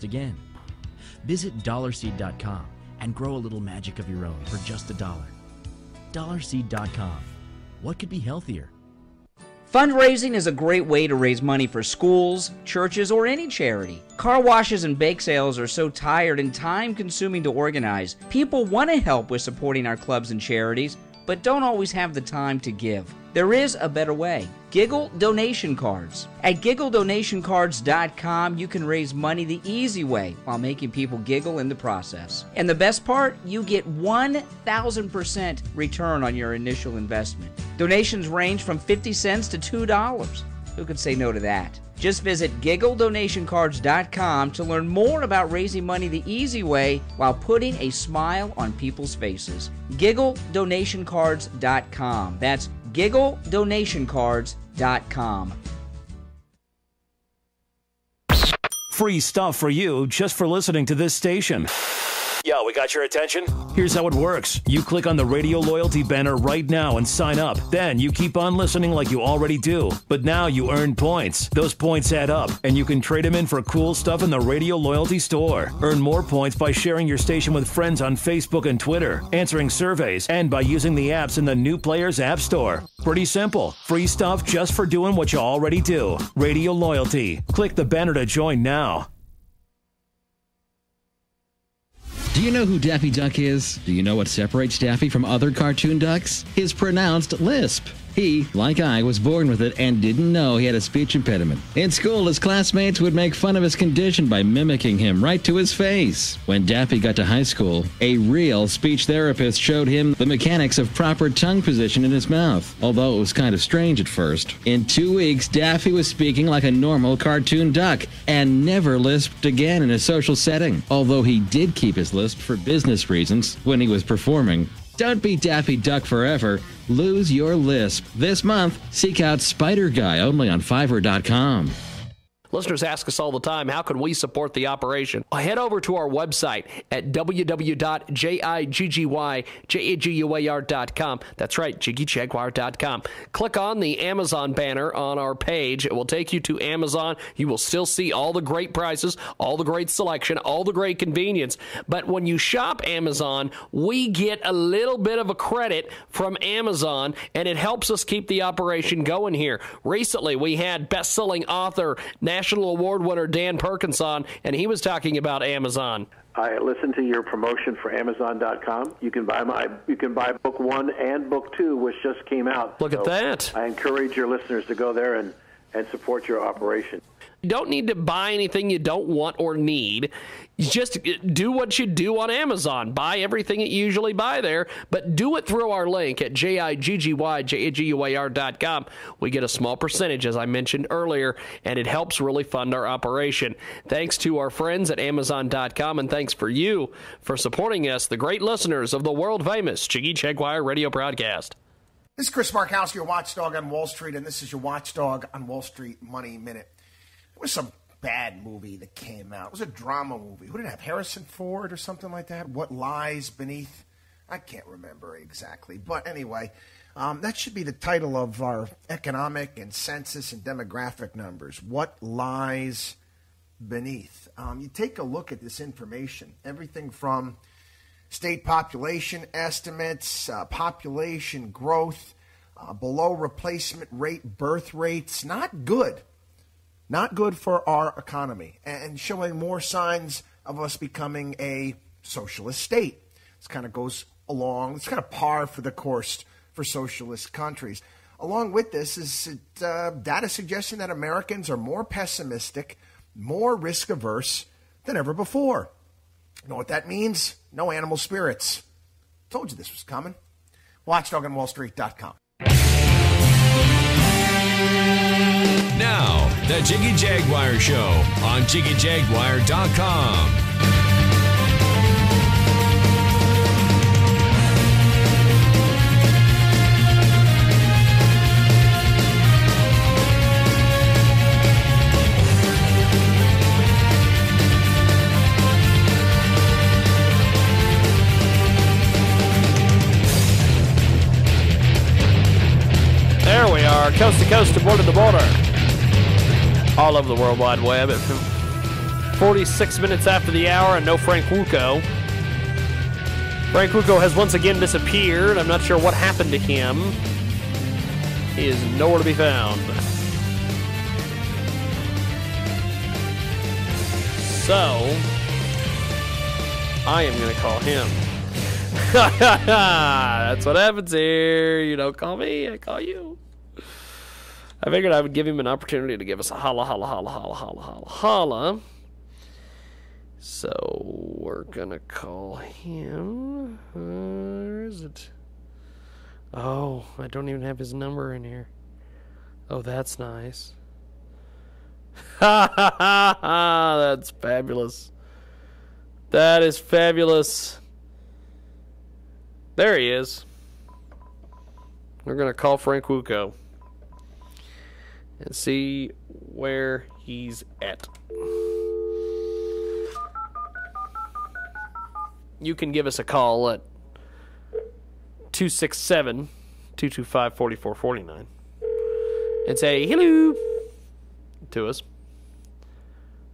again. Visit dollarseed.com and grow a little magic of your own for just $1. Dollarseed.com. What could be healthier? Fundraising is a great way to raise money for schools, churches, or any charity. Car washes and bake sales are so tired and time-consuming to organize. People want to help with supporting our clubs and charities, but don't always have the time to give. There is a better way. Giggle donation cards. At giggledonationcards.com, you can raise money the easy way while making people giggle in the process. And the best part, you get 1,000% return on your initial investment. Donations range from 50 cents to $2. Who could say no to that? Just visit giggledonationcards.com to learn more about raising money the easy way while putting a smile on people's faces. giggledonationcards.com. That's giggledonationcards.com. Free stuff for you just for listening to this station. Yo, we got your attention? Here's how it works. You click on the radio loyalty banner right now and sign up. Then you keep on listening like you already do. But now you earn points. Those points add up, and you can trade them in for cool stuff in the radio loyalty store. Earn more points by sharing your station with friends on Facebook and Twitter, answering surveys, and by using the apps in the New Players App Store. Pretty simple. Free stuff just for doing what you already do. Radio loyalty. Click the banner to join now. Do you know who Daffy Duck is? Do you know what separates Daffy from other cartoon ducks? His pronounced lisp. He, like I, was born with it and didn't know he had a speech impediment. In school, his classmates would make fun of his condition by mimicking him right to his face. When Daffy got to high school, a real speech therapist showed him the mechanics of proper tongue position in his mouth, although it was kind of strange at first. In 2 weeks, Daffy was speaking like a normal cartoon duck and never lisped again in a social setting, although he did keep his lisp for business reasons when he was performing. Don't be Daffy Duck forever. Lose your lisp. This month, seek out Spider Guy only on Fiverr.com. Listeners ask us all the time, how can we support the operation? Head over to our website at www.jiggyjaguar.com. That's right, jiggyjaguar.com. Click on the Amazon banner on our page. It will take you to Amazon. You will still see all the great prices, all the great selection, all the great convenience. But when you shop Amazon, we get a little bit of a credit from Amazon, and it helps us keep the operation going here. Recently, we had best-selling author, National Award winner Dan Perkins on, and he was talking about Amazon. I listened to your promotion for Amazon.com. You can buy book 1 and book 2, which just came out. Look at that. I encourage your listeners to go there and support your operation. You don't need to buy anything you don't want or need. You just do what you do on Amazon. Buy everything that you usually buy there, but do it through our link at jiggyjaguar.com. We get a small percentage, as I mentioned earlier, and it helps really fund our operation. Thanks to our friends at Amazon.com, and thanks for you for supporting us, the great listeners of the world-famous Jiggy Jaguar radio broadcast. This is Chris Markowski, your watchdog on Wall Street, and this is your watchdog on Wall Street Money Minute. It was some bad movie that came out. It was a drama movie. Who did it have? Harrison Ford or something like that? What Lies Beneath? I can't remember exactly. But anyway, that should be the title of our economic and census and demographic numbers. What Lies Beneath? You take a look at this information. Everything from state population estimates, population growth, below replacement rate birth rates. Not good. Not good for our economy, and showing more signs of us becoming a socialist state. This kind of goes along. It's kind of par for the course for socialist countries. Along with this is data suggesting that Americans are more pessimistic, more risk-averse than ever before. You know what that means? No animal spirits. Told you this was coming. WatchdogOnWallStreet.com. Now, the Jiggy Jaguar Show on JiggyJaguar.com. There we are, coast to coast and border to border. All over the World Wide Web at 46 minutes after the hour, and no Frank Wuko. Frank Wuko has once again disappeared. I'm not sure what happened to him. He is nowhere to be found. So, I am going to call him. That's what happens here. You don't call me, I call you. I figured I would give him an opportunity to give us a holla, holla, holla, holla, holla, holla, holla. So, we're going to call him. Where is it? Oh, I don't even have his number in here. Oh, that's nice. Ha ha ha ha! That's fabulous. That is fabulous. There he is. We're going to call Frank Wuko and see where he's at. You can give us a call at 267-225-4449 and say hello to us.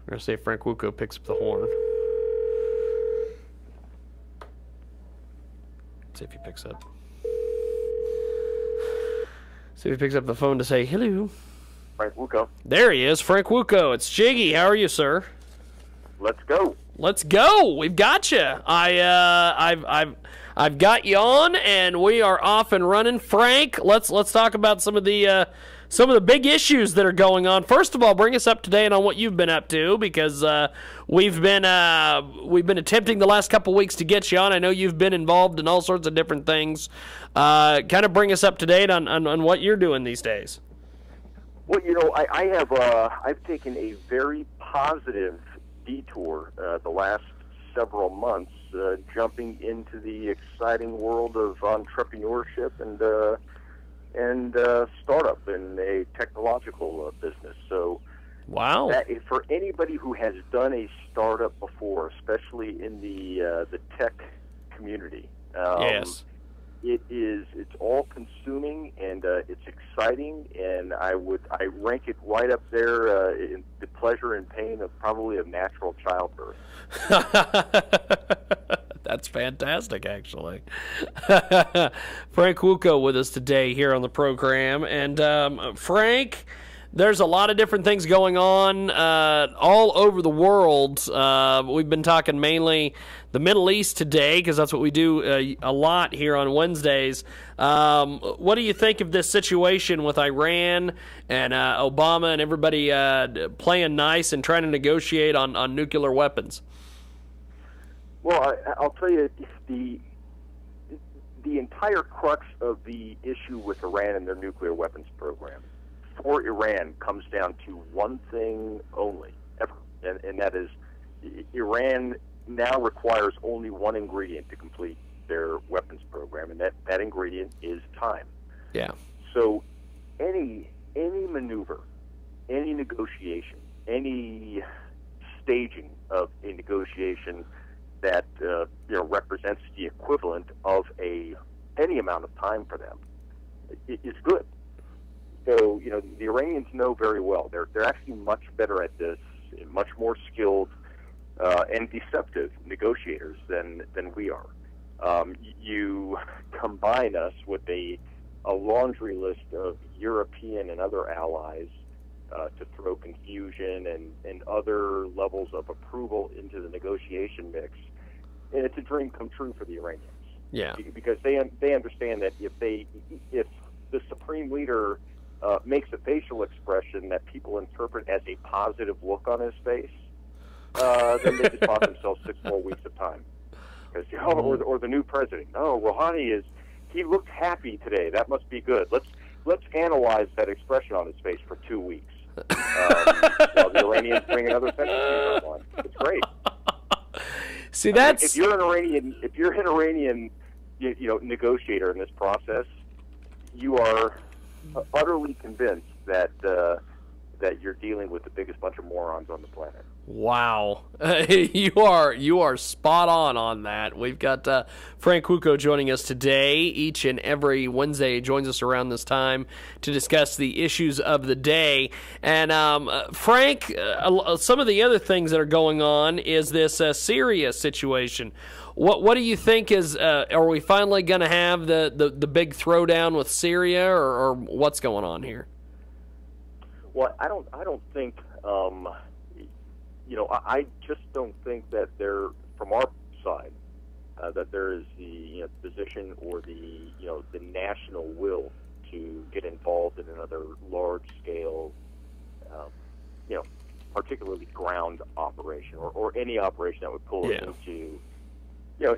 We're going to see if Frank Wuko picks up the horn. See if he picks up. See if he picks up the phone to say hello. Frank Wuko. There he is, Frank Wuko. It's Jiggy. How are you, sir? Let's go. Let's go. We've got you. I've got you on, and we are off and running. Frank, let's talk about some of the big issues that are going on. First of all, bring us up to date on what you've been up to, because we've been attempting the last couple weeks to get you on. I know you've been involved in all sorts of different things. Kind of bring us up to date on what you're doing these days. Well, I've taken a very positive detour the last several months, jumping into the exciting world of entrepreneurship and startup in a technological business. So, wow! For anybody who has done a startup before, especially in the tech community, yes, it's all consuming and it's exciting, and I rank it right up there in the pleasure and pain of probably a natural childbirth. That's fantastic, actually. Frank Wuko with us today here on the program. And Frank, there's a lot of different things going on all over the world. We've been talking mainly the Middle East today, because that's what we do a lot here on Wednesdays. What do you think of this situation with Iran and Obama and everybody playing nice and trying to negotiate on nuclear weapons? Well, I'll tell you, the entire crux of the issue with Iran and their nuclear weapons program for Iran comes down to one thing only, ever, and that is Iran now requires only one ingredient to complete their weapons program, and that ingredient is time. Yeah. So any maneuver, any negotiation, any staging of a negotiation that represents the equivalent of any amount of time for them is good. So the Iranians know very well. They're actually much better at this, much more skilled and deceptive negotiators than we are. You combine us with a laundry list of European and other allies to throw confusion and other levels of approval into the negotiation mix, and it's a dream come true for the Iranians. Yeah, because they understand that if the supreme leader makes a facial expression that people interpret as a positive look on his face, then they just bought themselves 6 more weeks of time. Because or the new president, Rouhani he looked happy today. That must be good. Let's analyze that expression on his face for 2 weeks. While the Iranians bring another sentence on. It's great. See, that's if you're an Iranian negotiator in this process, you are utterly convinced that that you're dealing with the biggest bunch of morons on the planet. Wow, you are spot on that. We've got Frank Wuko joining us today. Each and every Wednesday, he joins us around this time to discuss the issues of the day. And Frank, some of the other things that are going on is this Syria situation. What do you think is? Are we finally going to have the big throwdown with Syria, or what's going on here? Well, I don't think. I just don't think that there, from our side, that there is the position or the national will to get involved in another large-scale, particularly ground operation or any operation that would pull us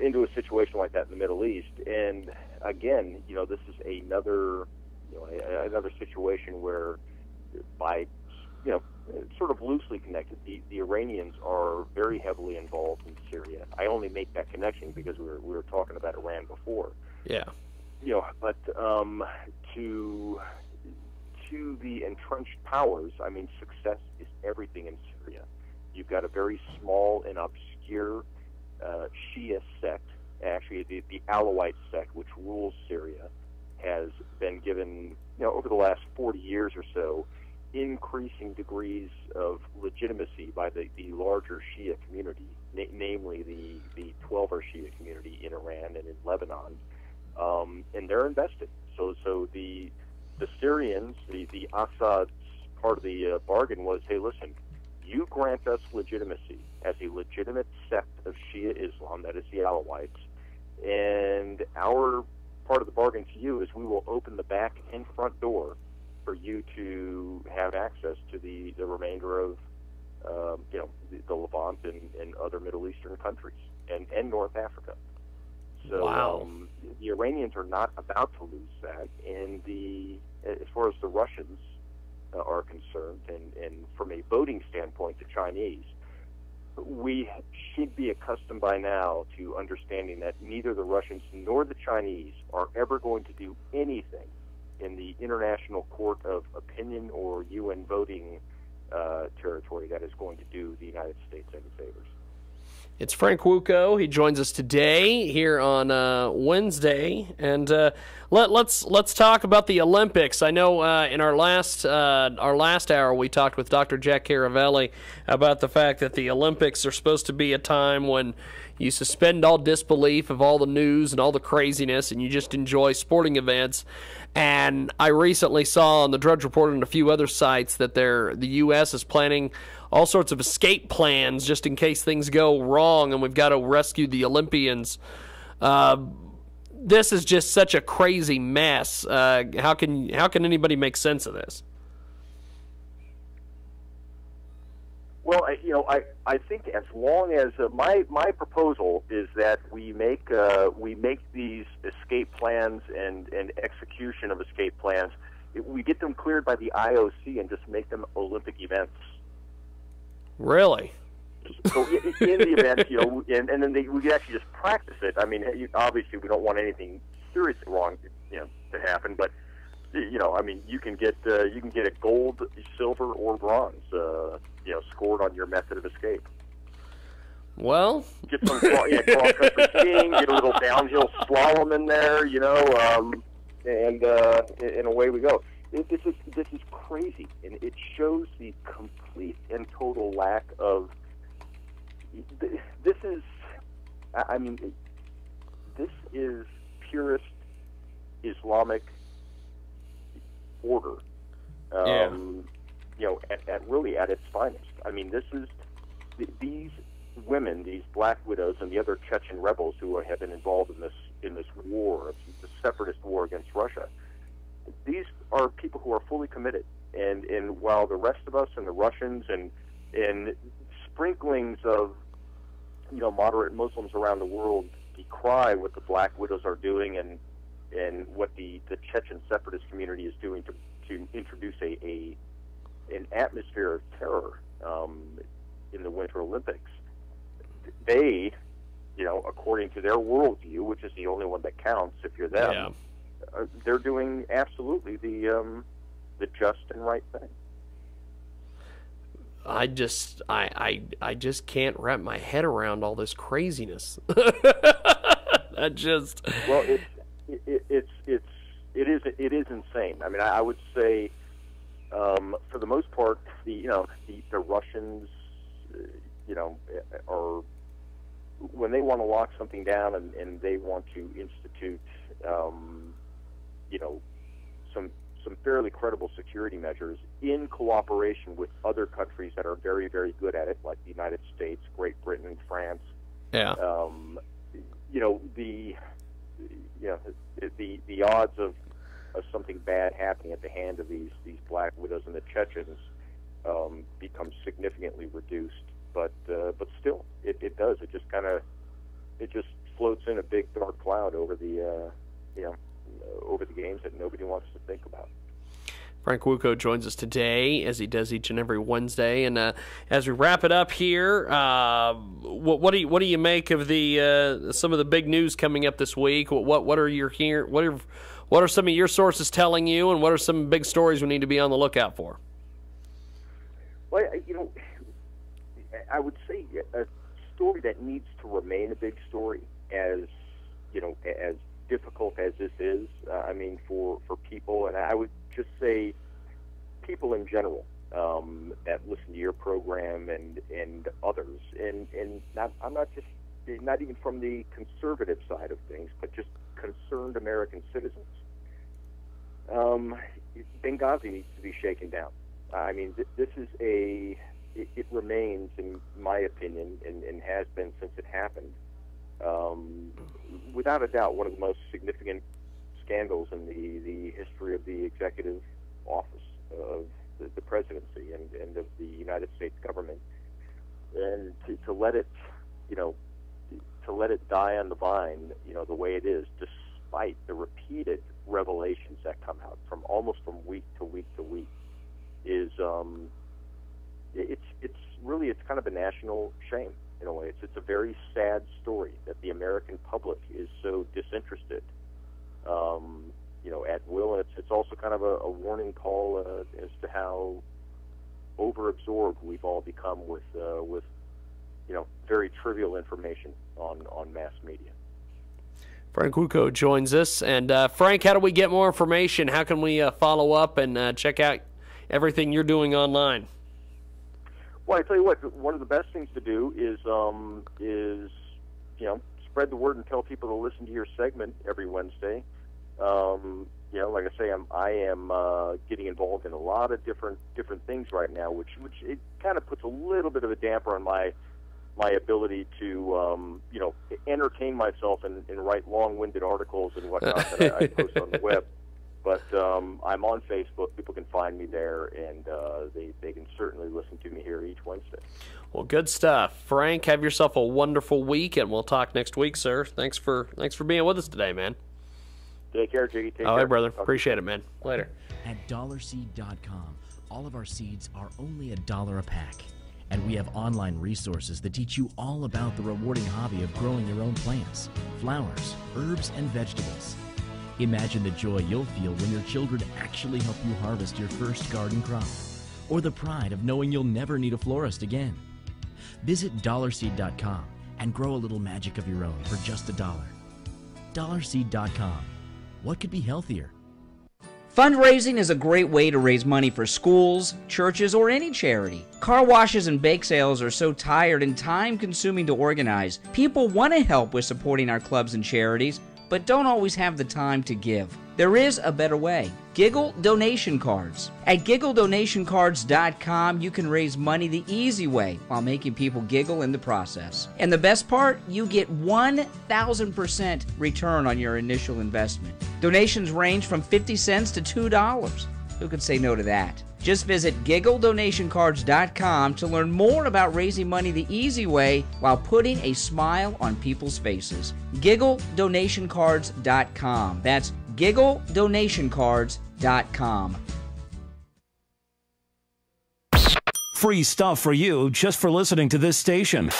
into a situation like that in the Middle East. And again, this is another situation where, by sort of loosely connected, the Iranians are very heavily involved in Syria. I only make that connection because we were talking about Iran before. Yeah. But to the entrenched powers, I mean, success is everything in Syria. You've got a very small and obscure Shia sect, actually the Alawite sect, which rules Syria, has been given, over the last 40 years or so, increasing degrees of legitimacy by the larger Shia community, namely the 12er Shia community in Iran and in Lebanon, and they're invested. So the Syrians, the Assad's part of the bargain was, hey, listen, you grant us legitimacy as a legitimate sect of Shia Islam, that is the Alawites, and our part of the bargain to you is we will open the back and front door for you to have access to the remainder of the Levant and other Middle Eastern countries and North Africa. So wow. The Iranians are not about to lose that, and as far as the Russians are concerned, and from a voting standpoint, the Chinese, we should be accustomed by now to understanding that neither the Russians nor the Chinese are ever going to do anything in the international court of opinion or UN voting territory that is going to do the United States any favors. It's Frank Wuko. He joins us today here on Wednesday, and let's talk about the Olympics. I know in our last hour we talked with Dr. Jack Caravelli about the fact that the Olympics are supposed to be a time when you suspend all disbelief of all the news and all the craziness, and you just enjoy sporting events. And I recently saw on the Drudge Report and a few other sites that the U.S. is planning all sorts of escape plans just in case things go wrong and we've got to rescue the Olympians. This is just such a crazy mess. How can anybody make sense of this? Well, I think as long as my proposal is that we make these escape plans and execution of escape plans, we get them cleared by the IOC and just make them Olympic events. Really? So in the event, and then we could actually just practice it. I mean, obviously we don't want anything seriously wrong, to happen, but I mean, you can get a gold, silver, or bronze, scored on your method of escape. Well, get some cross-country skiing, get a little downhill slalom in there, and away we go. This is crazy, and it shows the complete and total lack of. This is purist Islamic order. At its finest. I mean, this is these women, these black widows, and the other Chechen rebels who have been involved in this war, the separatist war against Russia. These are people who are fully committed, and while the rest of us and the Russians and sprinklings of moderate Muslims around the world decry what the black widows are doing and what the Chechen separatist community is doing to introduce an atmosphere of terror in the Winter Olympics. They, according to their worldview, which is the only one that counts if you're them, they're doing absolutely the just and right thing. I just can't wrap my head around all this craziness. I just it is insane. I mean, I would say for the most part, the Russians, are, when they want to lock something down and they want to institute, some fairly credible security measures in cooperation with other countries that are very, very good at it, like the United States, Great Britain, and France. Yeah. The odds of something bad happening at the hand of these Black Widows and the Chechens becomes significantly reduced. But still, it does. It just floats in a big dark cloud over the over the games that nobody wants to think about. Frank Wuko joins us today, as he does each and every Wednesday. And as we wrap it up here, what do you make of the some of the big news coming up this week? What are your what are some of your sources telling you, and what are some big stories we need to be on the lookout for? Well, I would say a story that needs to remain a big story, as difficult as this is. I mean, for people, and I would just say people in general that listen to your program and others, and I'm not even from the conservative side of things, but just concerned American citizens. Benghazi needs to be shaken down. I mean, this is it remains, in my opinion, and has been since it happened, without a doubt, one of the most significant scandals in the history of the executive office of the presidency and of the United States government. And to let it, to let it die on the vine, the way it is, despite the repeated revelations that come out from week to week to week, is it's kind of a national shame in a way. It's a very sad story that the American public is so disinterested, at will. It's also kind of a warning call as to how overabsorbed we've all become with very trivial information on mass media. Frank Wuko joins us. And Frank, how do we get more information? How can we follow up and check out everything you're doing online? Well, I tell you what, one of the best things to do is spread the word and tell people to listen to your segment every Wednesday. Like I say, I am getting involved in a lot of different things right now, which it kind of puts a little bit of a damper on my ability to entertain myself and write long-winded articles and whatnot that I post on the web. But I'm on Facebook. People can find me there, and they can certainly listen to me here each Wednesday. Well, good stuff. Frank, have yourself a wonderful week, and we'll talk next week, sir. Thanks for being with us today, man. Take care, Jiggy. Take care. All right, brother. Appreciate it, man. Later. At DollarSeed.com, all of our seeds are only $1 a pack. And we have online resources that teach you all about the rewarding hobby of growing your own plants, flowers, herbs, and vegetables. Imagine the joy you'll feel when your children actually help you harvest your first garden crop, or the pride of knowing you'll never need a florist again. Visit DollarSeed.com and grow a little magic of your own for just $1. DollarSeed.com. What could be healthier? Fundraising is a great way to raise money for schools, churches, or any charity. Car washes and bake sales are so tired and time-consuming to organize. People want to help with supporting our clubs and charities, but don't always have the time to give. There is a better way. Giggle donation cards. At giggledonationcards.com, you can raise money the easy way while making people giggle in the process. And the best part, you get 1,000% return on your initial investment. Donations range from 50 cents to $2. Who could say no to that? Just visit giggledonationcards.com to learn more about raising money the easy way while putting a smile on people's faces. giggledonationcards.com. That's giggledonationcards.com. Free stuff for you just for listening to this station.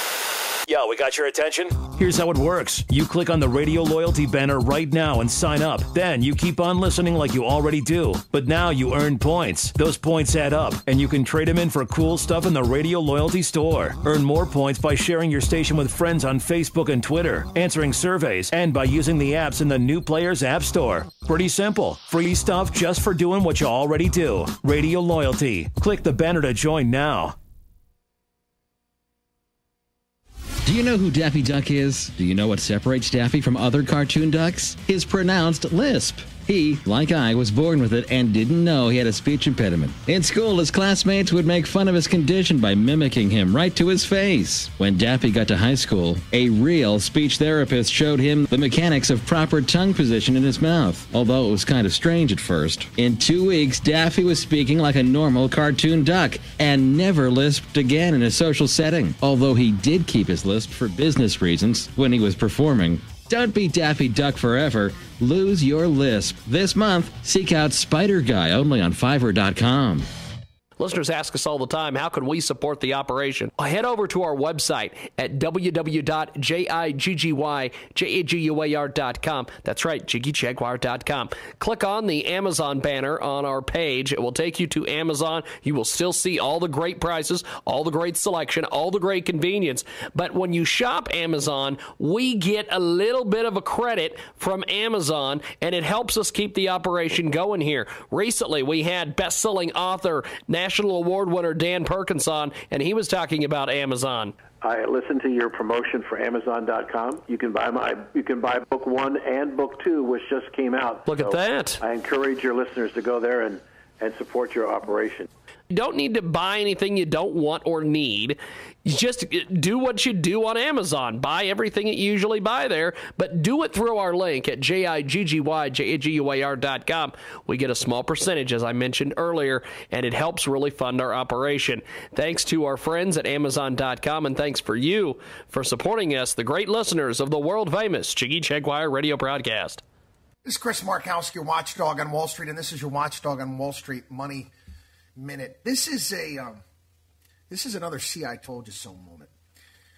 Yo, we got your attention? Here's how it works. You click on the radio loyalty banner right now and sign up. Then you keep on listening like you already do. But now you earn points. Those points add up, and you can trade them in for cool stuff in the radio loyalty store. Earn more points by sharing your station with friends on Facebook and Twitter, answering surveys, and by using the apps in the New Players App Store. Pretty simple. Free stuff just for doing what you already do. Radio loyalty. Click the banner to join now. Do you know who Daffy Duck is? Do you know what separates Daffy from other cartoon ducks? His pronounced lisp. He, like I, was born with it and didn't know he had a speech impediment. In school, his classmates would make fun of his condition by mimicking him right to his face. When Daffy got to high school, a real speech therapist showed him the mechanics of proper tongue position in his mouth, although it was kind of strange at first. In 2 weeks, Daffy was speaking like a normal cartoon duck and never lisped again in a social setting, although he did keep his lisp for business reasons when he was performing. Don't be Daffy Duck forever. Lose your lisp. This month, seek out Spider Guy only on Fiverr.com. Listeners ask us all the time, how can we support the operation? Head over to our website at www.jiggyjaguar.com. That's right, jiggyjaguar.com. Click on the Amazon banner on our page. It will take you to Amazon. You will still see all the great prices, all the great selection, all the great convenience. But when you shop Amazon, we get a little bit of a credit from Amazon, and it helps us keep the operation going here. Recently, we had best-selling author, National Award winner Dan Perkins on, and he was talking about Amazon. I listened to your promotion for Amazon.com. You can buy book 1 and book 2, which just came out. Look at that. I encourage your listeners to go there and support your operation. You don't need to buy anything you don't want or need. You just do what you do on Amazon. Buy everything that you usually buy there, but do it through our link at jiggyjaguar.com. We get a small percentage, as I mentioned earlier, and it helps really fund our operation. Thanks to our friends at Amazon.com, and thanks for you for supporting us, the great listeners of the world-famous Jiggy Jaguar radio broadcast. This is Chris Markowski, your watchdog on Wall Street, and this is your watchdog on Wall Street Money Minute. This is another "see I told you so" moment.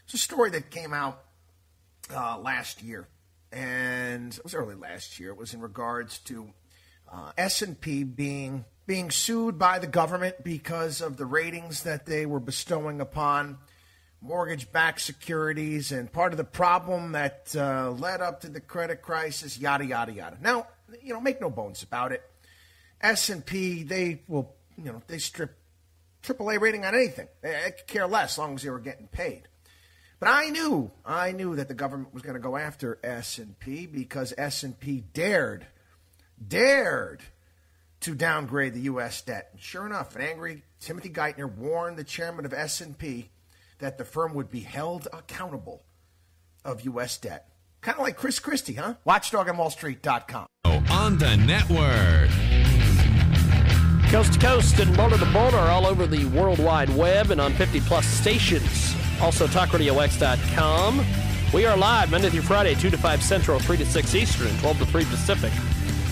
It's a story that came out last year, and it was early last year. It was in regards to S&P being sued by the government because of the ratings that they were bestowing upon mortgage-backed securities, and part of the problem that led up to the credit crisis, yada, yada, yada. Now, make no bones about it. S&P, they strip AAA rating on anything. They could care less as long as they were getting paid. But I knew that the government was going to go after S&P because S&P dared to downgrade the U.S. debt. And sure enough, an angry Timothy Geithner warned the chairman of S&P that the firm would be held accountable of U.S. debt. Kind of like Chris Christie, huh? WatchdogOnWallStreet.com. On the network. Coast to coast and border to border, all over the World Wide Web and on 50-plus stations. Also, TalkRadioX.com. We are live Monday through Friday, 2 to 5 Central, 3 to 6 Eastern, and 12 to 3 Pacific.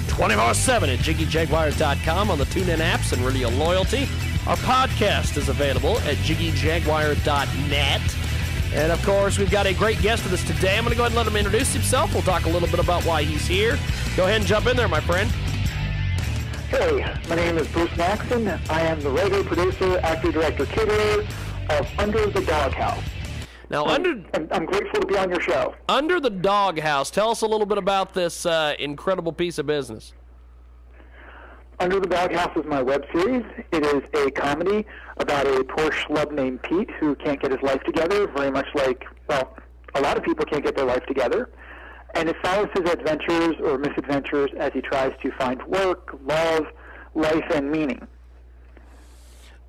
24/7 at JiggyJaguar.com on the TuneIn apps and Radio Loyalty. Our podcast is available at JiggyJaguar.net. And, of course, we've got a great guest with us today. I'm going to go ahead and let him introduce himself. We'll talk a little bit about why he's here. Go ahead and jump in there, my friend. Hey, my name is Bruce Maxson. I am the writer, producer, actor, director, caterer of Under the Doghouse. Now, I'm grateful to be on your show. Under the Doghouse, tell us a little bit about this incredible piece of business. Under the Doghouse is my web series. It is a comedy about a poor schlub named Pete who can't get his life together, very much like, a lot of people can't get their life together. And it follows his adventures or misadventures as he tries to find work, love, life, and meaning.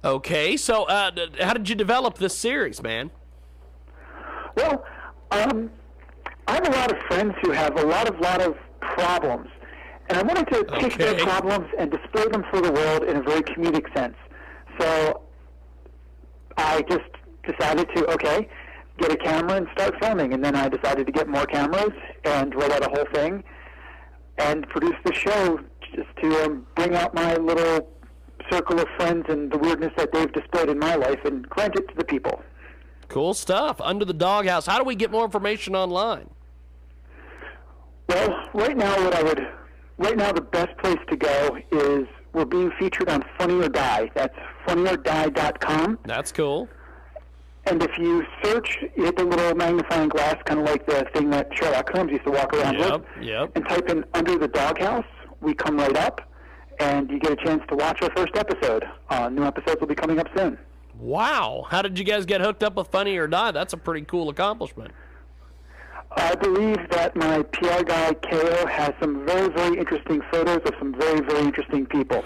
Okay, so how did you develop this series, man? Well, I have a lot of friends who have a lot of problems. And I wanted to take their problems and display them for the world in a very comedic sense. So I just decided to, get a camera and start filming. And then I decided to get more cameras and roll out a whole thing and produce the show just to bring out my little circle of friends and the weirdness that they've displayed in my life and grant it to the people. Cool stuff. Under the Doghouse. How do we get more information online? Well, right now the best place to go is we're being featured on Funny or Die. That's funnyorDie.com. That's cool. And if you search, you hit the little magnifying glass, kind of like the thing that Sherlock Holmes used to walk around with, and type in Under the Doghouse, we come right up, and you get a chance to watch our first episode. New episodes will be coming up soon. Wow. How did you guys get hooked up with Funny or Die? That's a pretty cool accomplishment. I believe that my PR guy, KO, has some very, very interesting photos of some very, very interesting people.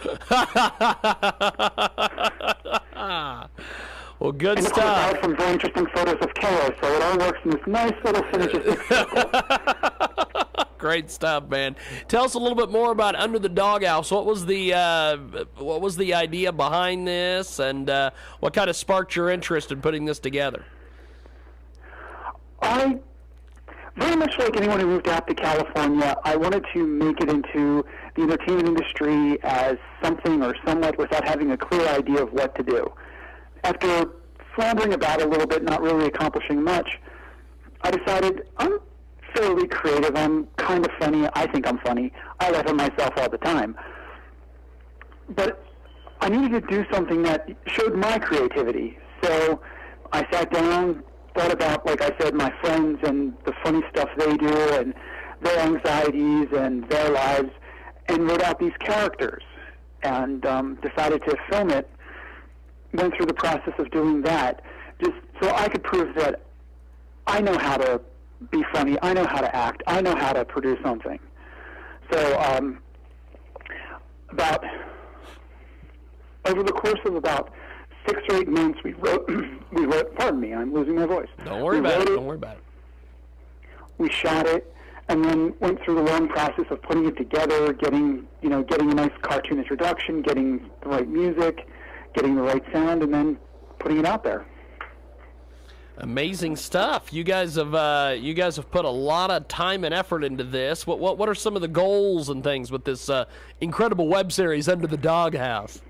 Well, good and stuff. And I have some very interesting photos of KO, so it all works in this nice little synergistic circle. Great stuff, man. Tell us a little bit more about Under the Doghouse. What was the idea behind this, and what kind of sparked your interest in putting this together? I, very much like anyone who moved out to California, I wanted to make it into the entertainment industry as something or somewhat without having a clear idea of what to do. After floundering about a little bit, not really accomplishing much, I decided I'm fairly creative. I'm kind of funny. I think I'm funny. I laugh at myself all the time. But I needed to do something that showed my creativity. So I sat down, thought about, like I said, my friends and the funny stuff they do and their anxieties and their lives, and wrote out these characters and decided to film it. Went through the process of doing that just so I could prove that I know how to be funny, I know how to act, I know how to produce something. So about over the course of about 6 or 8 months, we wrote. Pardon me, I'm losing my voice. Don't worry about it. Don't worry about it. We shot it, and then went through the long process of putting it together, getting a nice cartoon introduction, getting the right music, getting the right sound, and then putting it out there. Amazing stuff. You guys have put a lot of time and effort into this. What are some of the goals and things with this incredible web series, Under the Doghouse?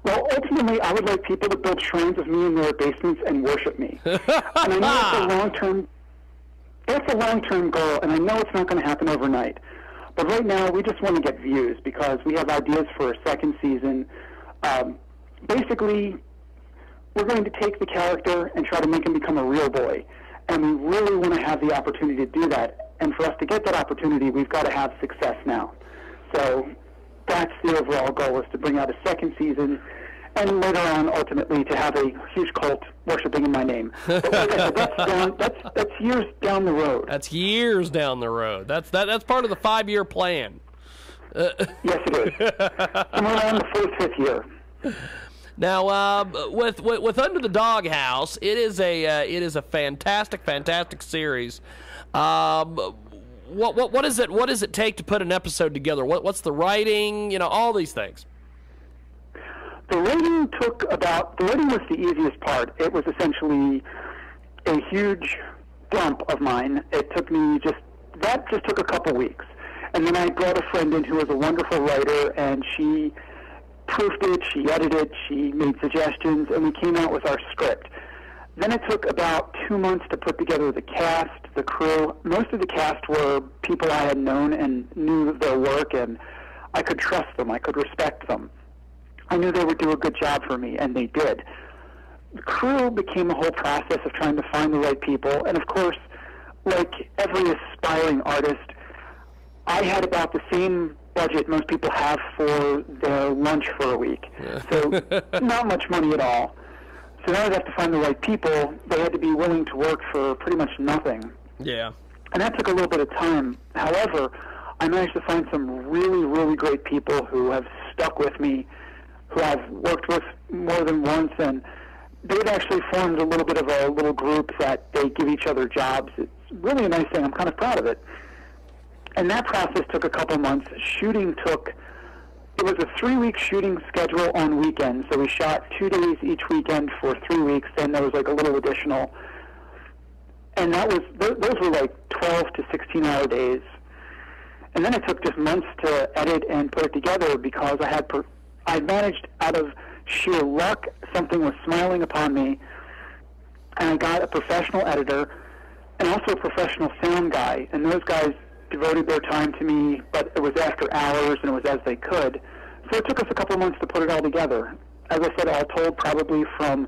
Well, ultimately, I would like people to build shrines of me in their basements and worship me. And I know that's a long-term goal, and I know it's not going to happen overnight. But right now, we just want to get views because we have ideas for a second season. Basically, we're going to take the character and try to make him become a real boy. And we really want to have the opportunity to do that. And for us to get that opportunity, we've got to have success now. So that's the overall goal, is to bring out a second season and later on, ultimately, to have a huge cult worshiping in my name. But like I said, that's years down the road. That's years down the road. That's part of the 5-year plan. Yes, it is. I'm around the 4th, 5th year. Now, with Under the Doghouse, it is a fantastic series. What does it take to put an episode together? What's the writing? All these things. The writing was the easiest part. It was essentially a huge dump of mine. It took me just took a couple weeks. And then I brought a friend in who was a wonderful writer, and she proofed it, she edited, she made suggestions, and we came out with our script. Then it took about 2 months to put together the cast, the crew. Most of the cast were people I had known and knew their work, and I could trust them, I could respect them. I knew they would do a good job for me, and they did. The crew became a whole process of trying to find the right people, and of course, like every aspiring artist, I had about the same budget most people have for their lunch for a week. So not much money at all. So now I'd have to find the right people. They had to be willing to work for pretty much nothing. Yeah. And that took a little bit of time. However, I managed to find some really, really great people who have stuck with me, who I've worked with more than once, and they've actually formed a little bit of a little group that they give each other jobs. It's really a nice thing. I'm kind of proud of it. And that process took a couple months. It was a 3-week shooting schedule on weekends. So we shot 2 days each weekend for 3 weeks. Then there was like a little additional. And those were like 12 to 16-hour days. And then it took just months to edit and put it together because I managed, out of sheer luck, something was smiling upon me. and I got a professional editor and also a professional sound guy, and those guys devoted their time to me, but it was after hours and it was as they could. So it took us a couple of months to put it all together. As I said, all told, probably from,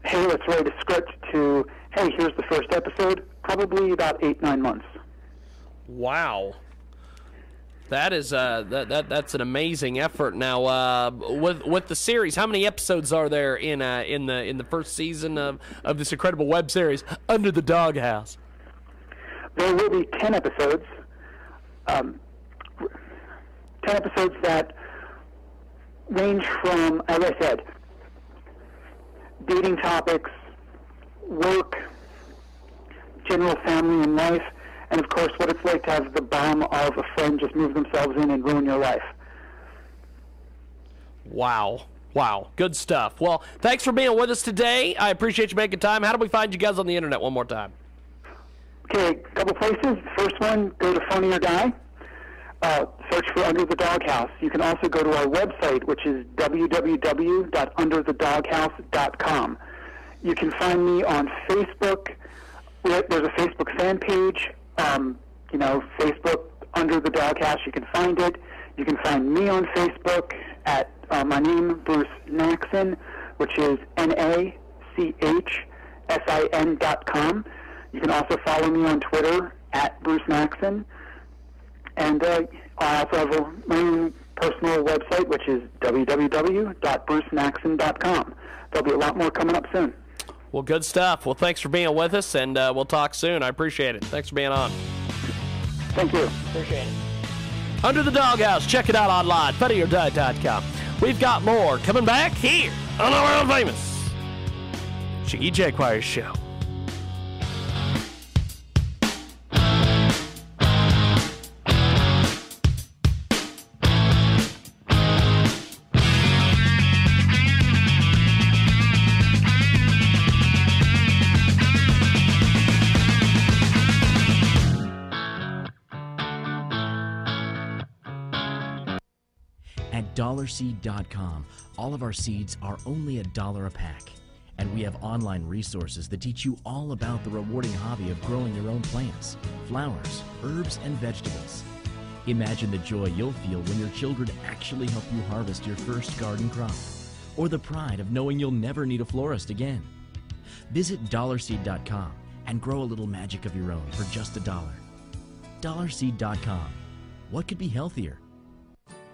hey, let's write a script to, hey, here's the first episode, probably about 8-9 months. Wow. That is that's an amazing effort. Now, with the series, how many episodes are there in the first season of this incredible web series, Under the Doghouse? There will be 10 episodes. 10 episodes that range from, as I said, dating topics, work, general family and life, and of course what it's like to have the bomb of a friend just move themselves in and ruin your life. Wow. Good stuff. Well, thanks for being with us today. I appreciate you making time. How do we find you guys on the internet one more time? Okay, a couple places. First one, go to Funny or Die. Search for Under the Doghouse. You can also go to our website, which is www.underthedoghouse.com. You can find me on Facebook. There's a Facebook fan page. Facebook, Under the Doghouse, you can find it. You can find me on Facebook at my name, Bruce Naxon, which is NACHSIN.com. You can also follow me on Twitter at Bruce Naxon. And I also have my own personal website, which is www.brucenaxon.com. There'll be a lot more coming up soon. Well, good stuff. Well, thanks for being with us, and we'll talk soon. I appreciate it. Thanks for being on. Thank you. Appreciate it. Under the Doghouse. Check it out online, funnyordie.com. We've got more coming back here on our world famous Jiggy Jaguar Show. At dollarseed.com, all of our seeds are only $1 a pack. And we have online resources that teach you all about the rewarding hobby of growing your own plants, flowers, herbs, and vegetables. Imagine the joy you'll feel when your children actually help you harvest your first garden crop, or the pride of knowing you'll never need a florist again. Visit dollarseed.com and grow a little magic of your own for just $1. Dollarseed.com. What could be healthier?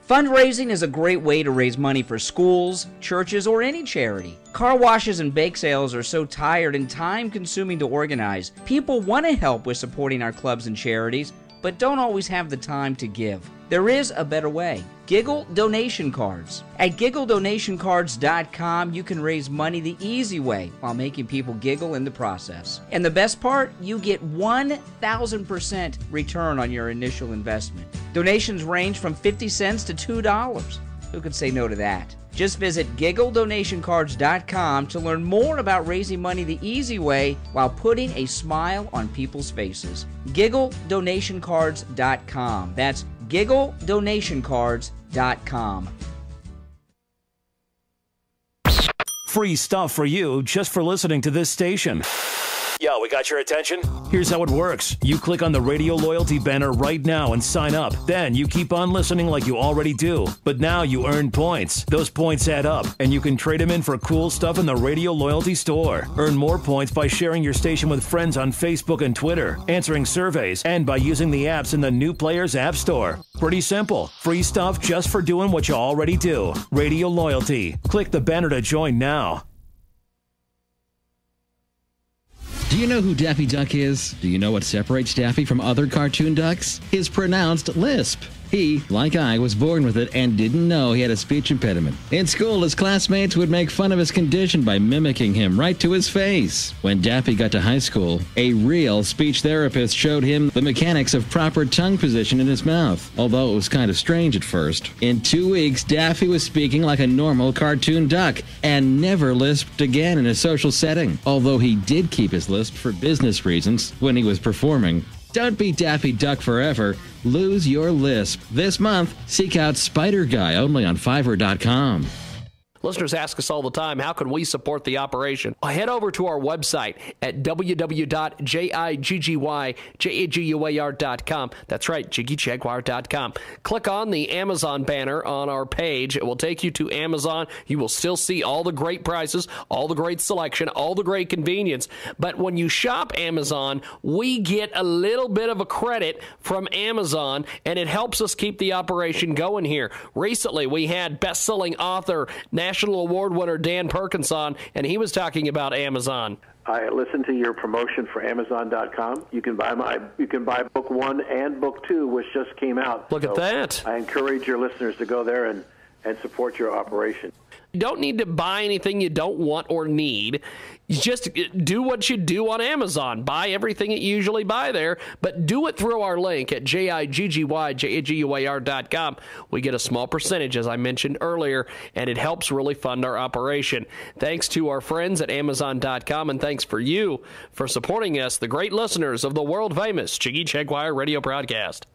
Fundraising is a great way to raise money for schools, churches, or any charity. Car washes and bake sales are so tired and time-consuming to organize. People want to help with supporting our clubs and charities, but don't always have the time to give. There is a better way. Giggle donation cards. At giggledonationcards.com, you can raise money the easy way while making people giggle in the process. And the best part, you get 1,000% return on your initial investment. Donations range from 50 cents to $2. Who could say no to that? Just visit giggledonationcards.com to learn more about raising money the easy way while putting a smile on people's faces. giggledonationcards.com. That's giggledonationcards.com. Free stuff for you just for listening to this station. Yo, we got your attention? Here's how it works. You click on the radio loyalty banner right now and sign up. Then you keep on listening like you already do. But now you earn points. Those points add up, and you can trade them in for cool stuff in the radio loyalty store. Earn more points by sharing your station with friends on Facebook and Twitter, answering surveys, and by using the apps in the New Players App Store. Pretty simple. Free stuff just for doing what you already do. Radio loyalty. Click the banner to join now. Do you know who Daffy Duck is? Do you know what separates Daffy from other cartoon ducks? His pronounced lisp. He, like I, was born with it and didn't know he had a speech impediment. In school, his classmates would make fun of his condition by mimicking him right to his face. When Daffy got to high school, a real speech therapist showed him the mechanics of proper tongue position in his mouth, although it was kind of strange at first. In 2 weeks, Daffy was speaking like a normal cartoon duck and never lisped again in a social setting, although he did keep his lisp for business reasons when he was performing. Don't be Daffy Duck forever. Lose your lisp. This month, seek out Spider Guy only on Fiverr.com. Listeners ask us all the time, how can we support the operation? Head over to our website at www.jiggyjaguar.com. That's right, jiggyjaguar.com. Click on the Amazon banner on our page. It will take you to Amazon. You will still see all the great prices, all the great selection, all the great convenience. But when you shop Amazon, we get a little bit of a credit from Amazon, and it helps us keep the operation going here. Recently, we had best-selling author, National Award winner Dan Perkins on, and he was talking about Amazon. I listened to your promotion for Amazon.com. You can buy book 1 and book 2, which just came out. Look at that. I encourage your listeners to go there and support your operation. You don't need to buy anything you don't want or need. You just do what you do on Amazon. Buy everything that you usually buy there, but do it through our link at jiggyjaguar.com. We get a small percentage, as I mentioned earlier, and it helps really fund our operation. Thanks to our friends at Amazon.com, and thanks for you for supporting us, the great listeners of the world-famous Jiggy Jaguar radio broadcast.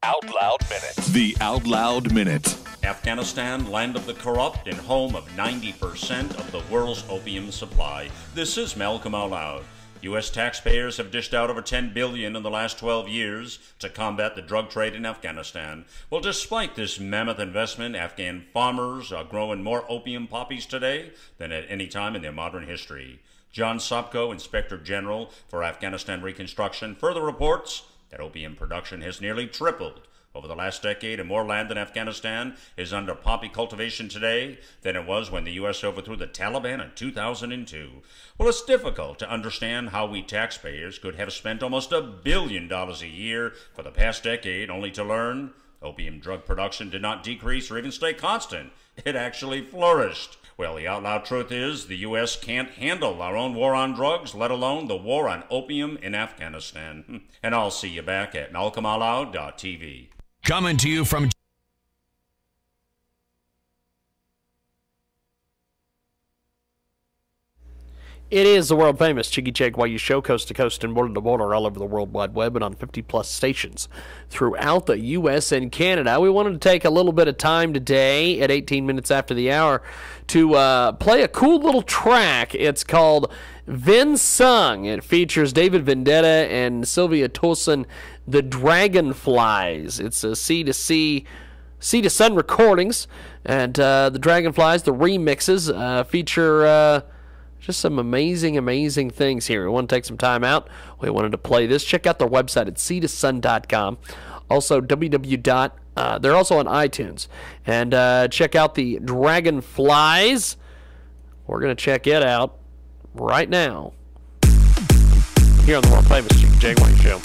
Out Loud Minute. The Out Loud Minute. Afghanistan, land of the corrupt and home of 90% of the world's opium supply. This is Malcolm Out Loud. U.S. taxpayers have dished out over $10 billion in the last 12 years to combat the drug trade in Afghanistan. Well, despite this mammoth investment, Afghan farmers are growing more opium poppies today than at any time in their modern history. John Sopko, Inspector General for Afghanistan Reconstruction, further reports that opium production has nearly tripled over the last decade, and more land in Afghanistan is under poppy cultivation today than it was when the U.S. overthrew the Taliban in 2002. Well, it's difficult to understand how we taxpayers could have spent almost $1 billion a year for the past decade only to learn opium drug production did not decrease or even stay constant. It actually flourished. Well, the out loud truth is the U.S. can't handle our own war on drugs, let alone the war on opium in Afghanistan. And I'll see you back at malcolmoutloud.tv. Coming to you from... It is the world-famous Jiggy Jaguar show, coast to coast and border to border all over the World Wide Web and on 50-plus stations throughout the U.S. and Canada. We wanted to take a little bit of time today at 18 minutes after the hour to play a cool little track. It's called Vin Sung. It features David Vendetta and Sylvia Tolson, The Dragonflies. It's a Sea to Sun recordings, and the Dragonflies, the remixes, feature... just some amazing things here. We want to take some time out. We wanted to play this. Check out their website at seatosun.com. Also, they're also on iTunes. And check out the Dragonflies. We're going to check it out right now here on the world-famous Jiggy Jaguar Show.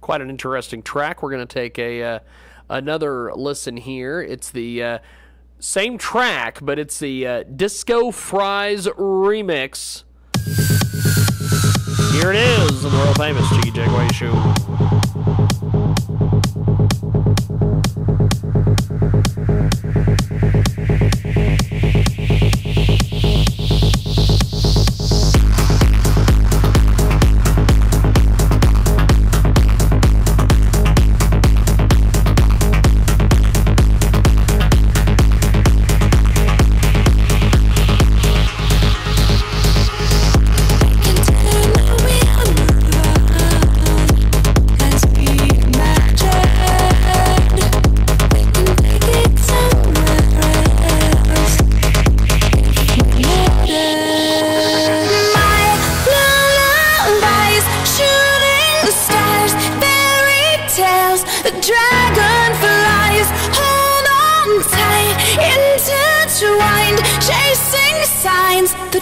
Quite an interesting track. We're going to take another listen here. It's the same track, but it's the Disco Fries remix. Here it is, the world famous Jiggy Jaguar Show. dragonflies hold on tight, intertwined, chasing signs. The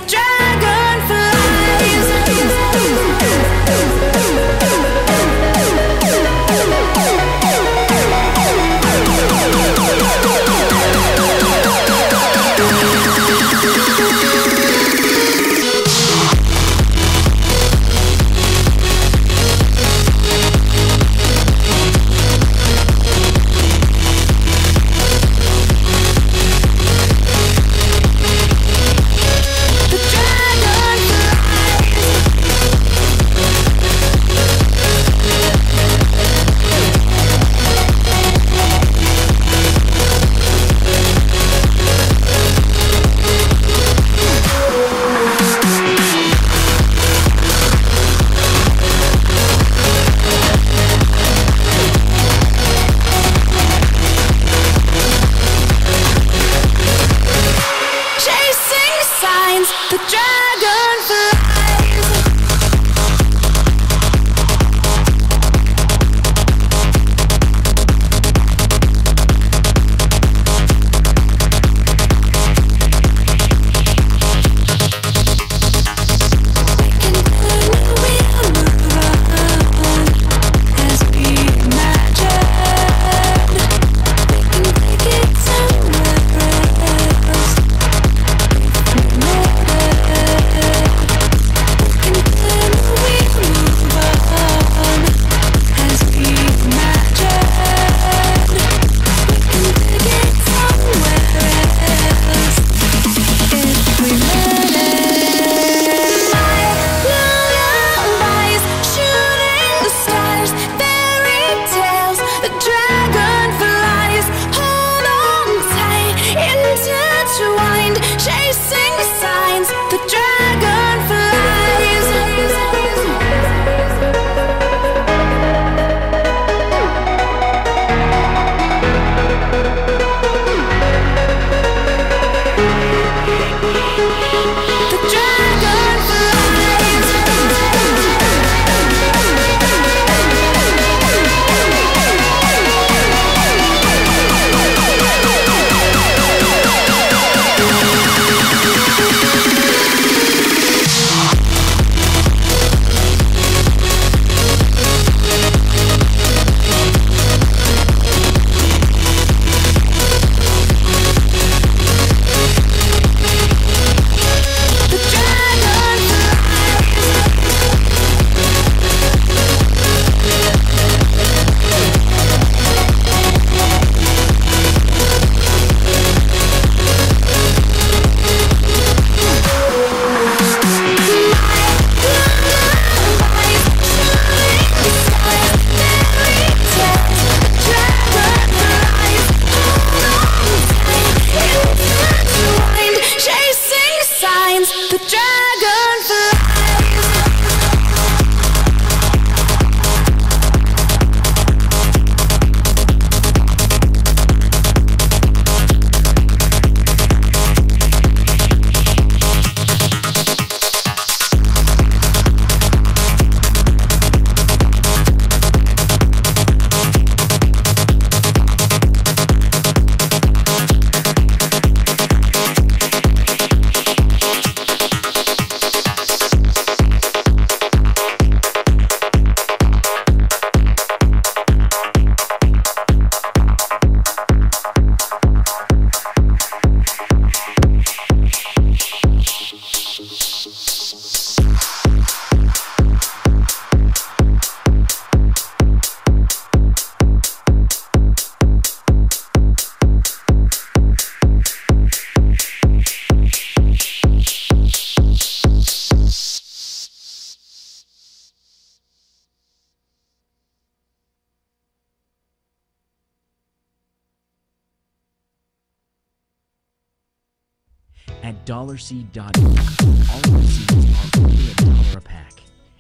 At dollarseed.com, all of our seeds are only $1 a pack.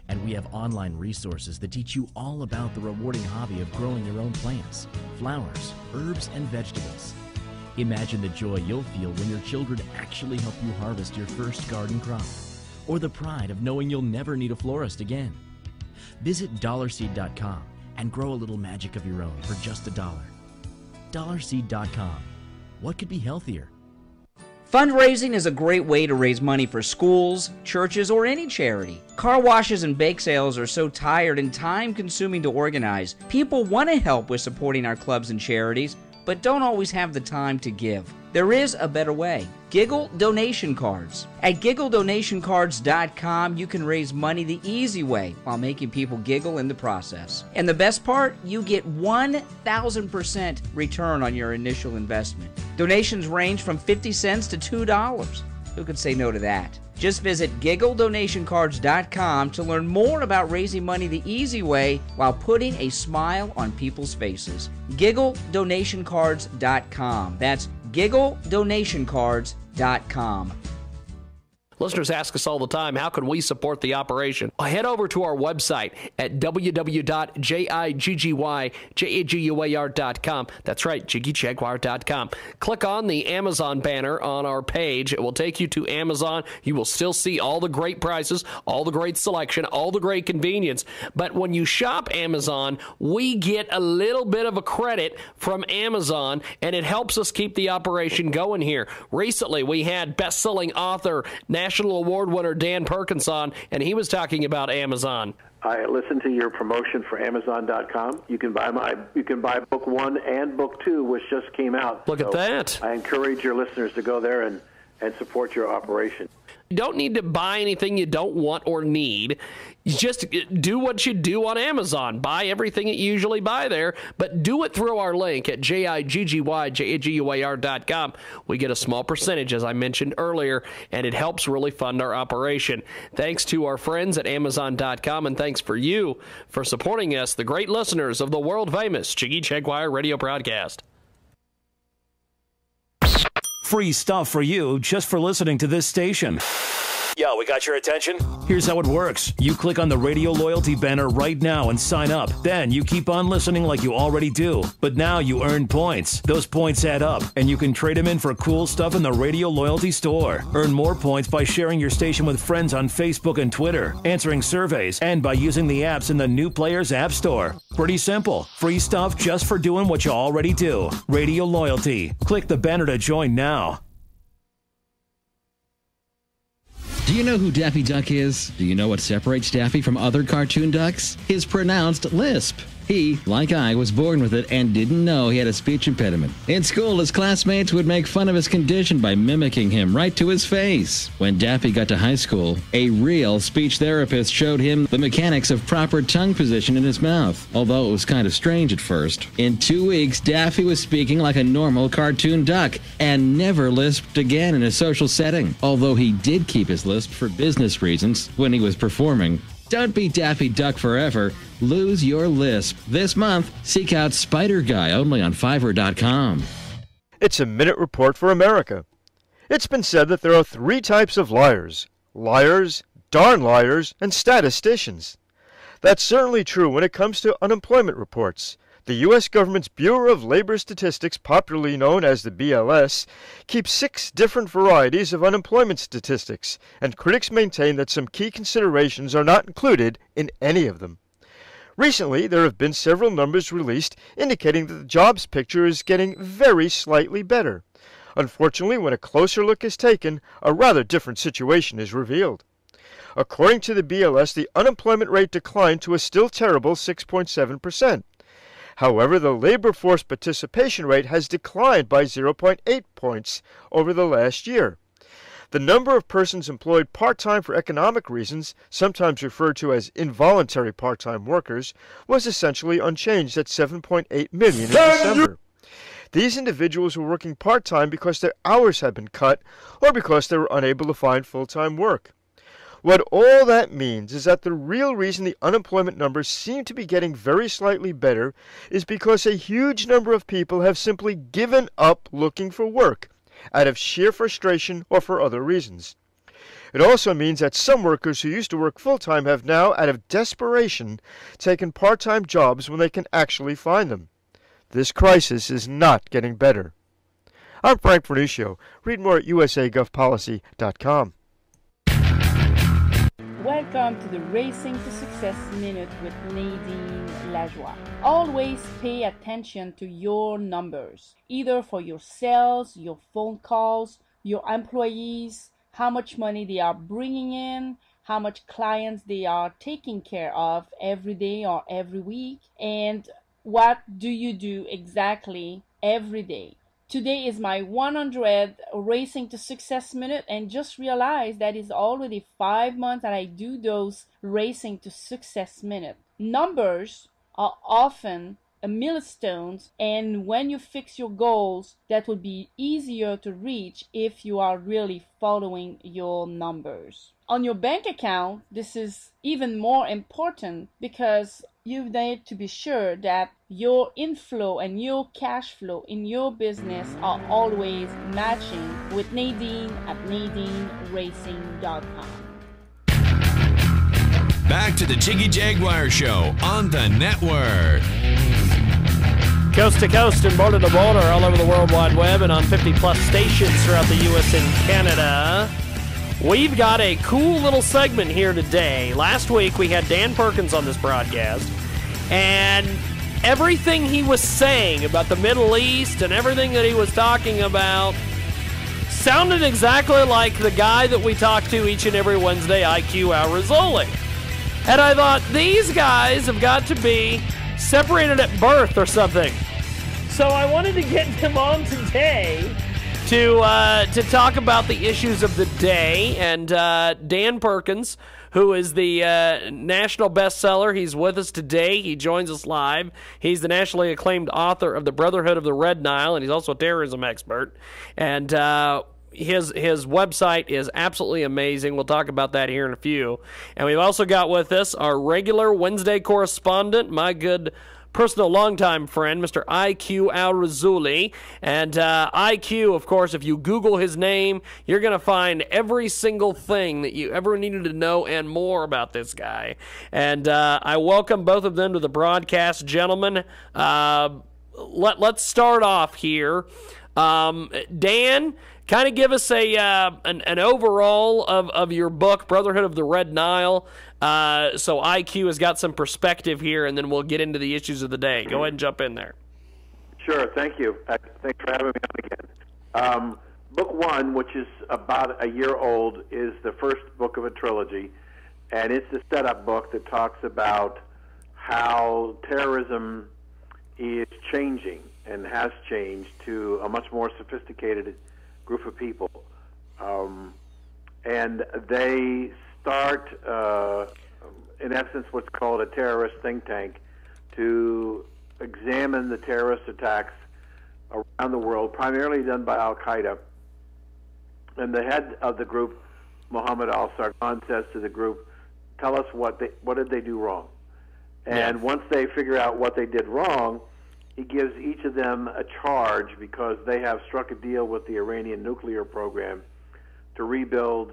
And we have online resources that teach you all about the rewarding hobby of growing your own plants, flowers, herbs, and vegetables. Imagine the joy you'll feel when your children actually help you harvest your first garden crop, or the pride of knowing you'll never need a florist again. Visit dollarseed.com and grow a little magic of your own for just $1. Dollarseed.com. What could be healthier? Fundraising is a great way to raise money for schools, churches, or any charity. Car washes and bake sales are so tired and time-consuming to organize. People want to help with supporting our clubs and charities, but don't always have the time to give. There is a better way. Giggle donation cards. At giggledonationcards.com, you can raise money the easy way while making people giggle in the process. And the best part, you get 1,000% return on your initial investment. Donations range from 50 cents to $2. Who could say no to that? Just visit giggledonationcards.com to learn more about raising money the easy way while putting a smile on people's faces. giggledonationcards.com. That's giggledonationcards.com. Listeners ask us all the time, how can we support the operation? Well, head over to our website at www.jiggyjaguar.com. That's right, jiggyjaguar.com. Click on the Amazon banner on our page. It will take you to Amazon. You will still see all the great prices, all the great selection, all the great convenience. But when you shop Amazon, we get a little bit of a credit from Amazon, and it helps us keep the operation going here. Recently, we had best-selling author, National Award winner Dan Perkins on, and he was talking about Amazon. I listened to your promotion for Amazon.com. You can buy book 1 and book 2, which just came out. Look at that. I encourage your listeners to go there and support your operation. You don't need to buy anything you don't want or need. You just do what you do on Amazon. Buy everything that you usually buy there, but do it through our link at jiggyjaguar.com. We get a small percentage, as I mentioned earlier, and it helps really fund our operation. Thanks to our friends at Amazon.com, and thanks for you for supporting us, the great listeners of the world-famous Jiggy Jaguar radio broadcast. Free stuff for you just for listening to this station. Yo, we got your attention? Here's how it works. You click on the radio loyalty banner right now and sign up. Then you keep on listening like you already do. But now you earn points. Those points add up, and you can trade them in for cool stuff in the radio loyalty store. Earn more points by sharing your station with friends on Facebook and Twitter, answering surveys, and by using the apps in the New Players App Store. Pretty simple. Free stuff just for doing what you already do. Radio loyalty. Click the banner to join now. Do you know who Daffy Duck is? Do you know what separates Daffy from other cartoon ducks? His pronounced lisp. He, like I, was born with it and didn't know he had a speech impediment. In school, his classmates would make fun of his condition by mimicking him right to his face. When Daffy got to high school, a real speech therapist showed him the mechanics of proper tongue position in his mouth, although it was kind of strange at first. In 2 weeks, Daffy was speaking like a normal cartoon duck and never lisped again in a social setting, although he did keep his lisp for business reasons when he was performing. Don't be Daffy Duck forever. Lose your lisp. This month, seek out Spider Guy only on Fiverr.com. It's a Minute Report for America. It's been said that there are 3 types of liars: liars, darn liars, and statisticians. That's certainly true when it comes to unemployment reports. The U.S. government's Bureau of Labor Statistics, popularly known as the BLS, keeps 6 different varieties of unemployment statistics, and critics maintain that some key considerations are not included in any of them. Recently, there have been several numbers released indicating that the jobs picture is getting very slightly better. Unfortunately, when a closer look is taken, a rather different situation is revealed. According to the BLS, the unemployment rate declined to a still terrible 6.7%. However, the labor force participation rate has declined by 0.8 points over the last year. The number of persons employed part-time for economic reasons, sometimes referred to as involuntary part-time workers, was essentially unchanged at 7.8 million in December. These individuals were working part-time because their hours had been cut or because they were unable to find full-time work. What all that means is that the real reason the unemployment numbers seem to be getting very slightly better is because a huge number of people have simply given up looking for work, out of sheer frustration or for other reasons. It also means that some workers who used to work full-time have now, out of desperation, taken part-time jobs when they can actually find them. This crisis is not getting better. I'm Frank Vernuccio. Read more at usagovpolicy.com. What Welcome to the Racing to Success Minute with Nadine Lajoie. Always pay attention to your numbers, either for your sales, your phone calls, your employees, how much money they are bringing in, how much clients they are taking care of every day or every week, and what do you do exactly every day. Today is my 100th Racing to Success Minute, and just realized that it's already 5 months that I do those Racing to Success Minute. Numbers are often a milestones, and when you fix your goals, that will be easier to reach if you are really following your numbers. On your bank account, this is even more important because you need to be sure that your inflow and your cash flow in your business are always matching with Nadine at NadineRacing.com. Back to the Jiggy Jaguar Show on the network. Coast to coast and border to border all over the World Wide Web and on 50-plus stations throughout the U.S. and Canada. We've got a cool little segment here today. Last week we had Dan Perkins on this broadcast, and everything he was saying about the Middle East and everything that he was talking about sounded exactly like the guy that we talk to each and every Wednesday, IQ Al Rizzoli. And I thought, these guys have got to be separated at birth or something. So I wanted to get him on today to talk about the issues of the day. And Dan Perkins, who is the national bestseller, he's with us today. He joins us live. He's the nationally acclaimed author of The Brotherhood of the Red Nile, and he's also a terrorism expert. And his website is absolutely amazing. We'll talk about that here in a few. And we've also got with us our regular Wednesday correspondent, my good personal longtime friend, Mr. IQ Al Rizzoli. And IQ, of course, if you Google his name, you're going to find every single thing that you ever needed to know and more about this guy. And I welcome both of them to the broadcast. Gentlemen, let's start off here. Dan, kind of give us an overall of your book, Brotherhood of the Red Nile. So IQ has got some perspective here, and then we'll get into the issues of the day. Go ahead and jump in there. Sure, thank you. Thanks for having me on again. Book one, which is about a year old, is the first book of a trilogy, and it's the setup book that talks about how terrorism is changing and has changed to a much more sophisticated group of people. And they start, in essence, what's called a terrorist think tank to examine the terrorist attacks around the world, primarily done by Al-Qaeda. And the head of the group, Mohammed al-Sargon, says to the group, tell us what did they do wrong? And once they figure out what they did wrong, he gives each of them a charge because they have struck a deal with the Iranian nuclear program to rebuild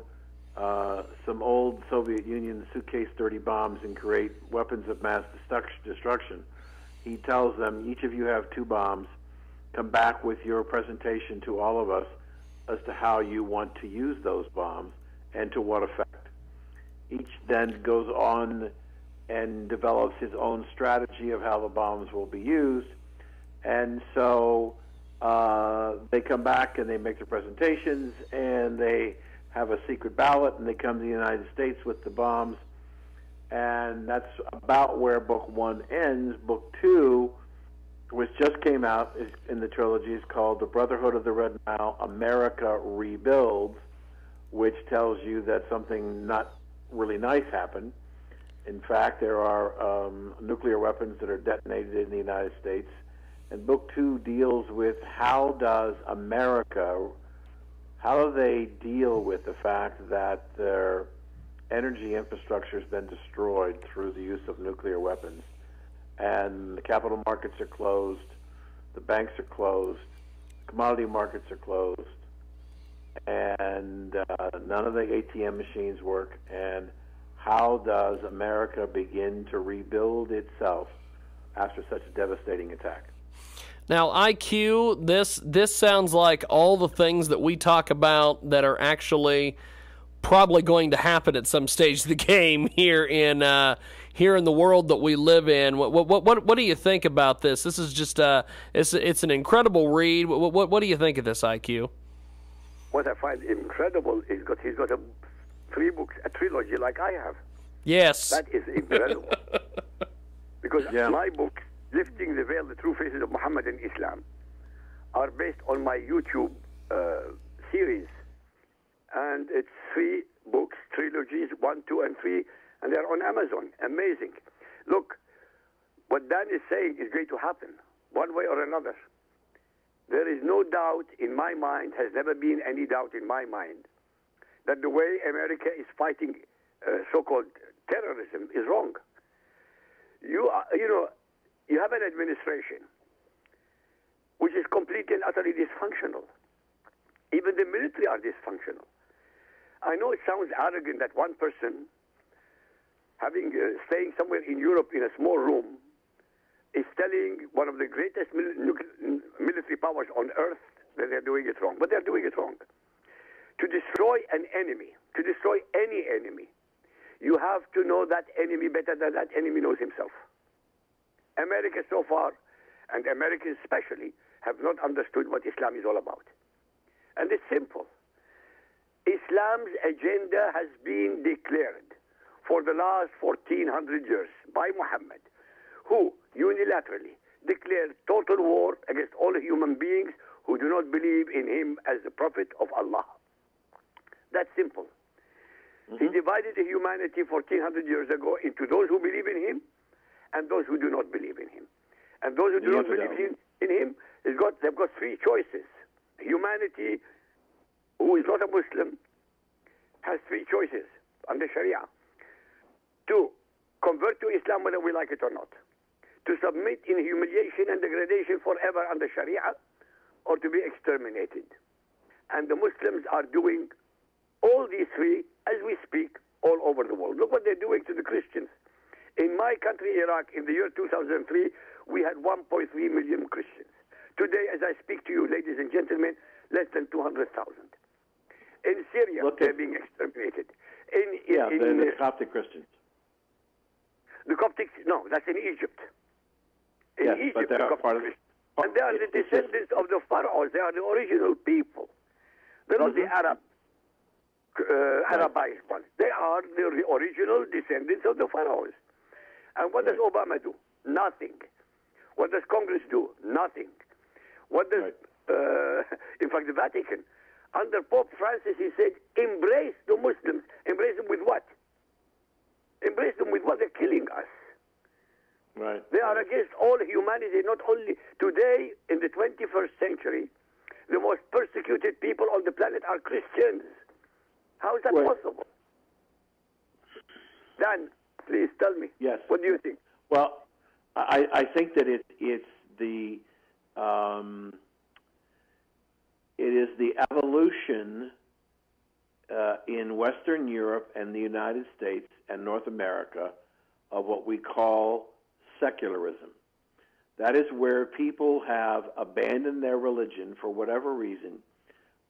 some old Soviet Union suitcase-dirty bombs and create weapons of mass destruction. He tells them, each of you have 2 bombs. Come back with your presentation to all of us as to how you want to use those bombs and to what effect. Each then goes on and develops his own strategy of how the bombs will be used. And so they come back and they make their presentations, and they have a secret ballot, and they come to the United States with the bombs. And that's about where book one ends. Book two, which just came out in the trilogy, is called The Brotherhood of the Red Nile, America Rebuilds, which tells you that something not really nice happened. In fact, there are nuclear weapons that are detonated in the United States. And book two deals with how do they deal with the fact that their energy infrastructure has been destroyed through the use of nuclear weapons. And the capital markets are closed, the banks are closed, commodity markets are closed, and none of the ATM machines work. And how does America begin to rebuild itself after such a devastating attack? Now, IQ, this sounds like all the things that we talk about that are actually probably going to happen at some stage of the game here in the world that we live in. What do you think about this? This is just it's an incredible read. What do you think of this, IQ? What I find incredible is he's got 3 books, a trilogy like I have. Yes, that is incredible. Because my books, Lifting the Veil: The True Faces of Muhammad and Islam, are based on my YouTube series. And it's 3 books, trilogies, 1, 2, and 3, and they're on Amazon. Amazing. Look, what Dan is saying is going to happen, one way or another. There is no doubt in my mind, has never been any doubt in my mind, that the way America is fighting so-called terrorism is wrong. You have an administration which is completely and utterly dysfunctional. Even the military are dysfunctional. I know it sounds arrogant that one person, staying somewhere in Europe in a small room, is telling one of the greatest military powers on earth that they're doing it wrong. But they're doing it wrong. To destroy an enemy, to destroy any enemy, you have to know that enemy better than that enemy knows himself. America so far, and Americans especially, have not understood what Islam is all about. And it's simple. Islam's agenda has been declared for the last 1400 years by Muhammad, who unilaterally declared total war against all human beings who do not believe in him as the prophet of Allah. That's simple. He divided the humanity 1400 years ago into those who believe in him and those who do not believe in him. And those who do not believe in him, they've got 3 choices. Humanity, who is not a Muslim, has 3 choices under Sharia. To convert to Islam whether we like it or not. To submit in humiliation and degradation forever under Sharia, or to be exterminated. And the Muslims are doing all these 3, as we speak, all over the world. Look what they're doing to the Christians. In my country, Iraq, in the year 2003, we had 1.3 million Christians. Today, as I speak to you, ladies and gentlemen, less than 200,000. In Syria, they're being exterminated. The Coptic Christians. The Coptics, no, that's in Egypt. In Egypt, but they are part of and they are the descendants of the pharaohs. They are the original people. They're not the Arabized ones. They are the original descendants of the pharaohs. And what does Obama do? Nothing. What does Congress do? Nothing. What does, in fact, the Vatican, under Pope Francis, he said, embrace the Muslims. Embrace them with what? Embrace them with what? They're killing us. Right. They are against all humanity, not only today, in the 21st century, the most persecuted people on the planet are Christians. How is that possible? Dan, please tell me. Yes. What do you think? Well, I think that it is the evolution in Western Europe and the United States and North America of what we call secularism. That is where people have abandoned their religion for whatever reason,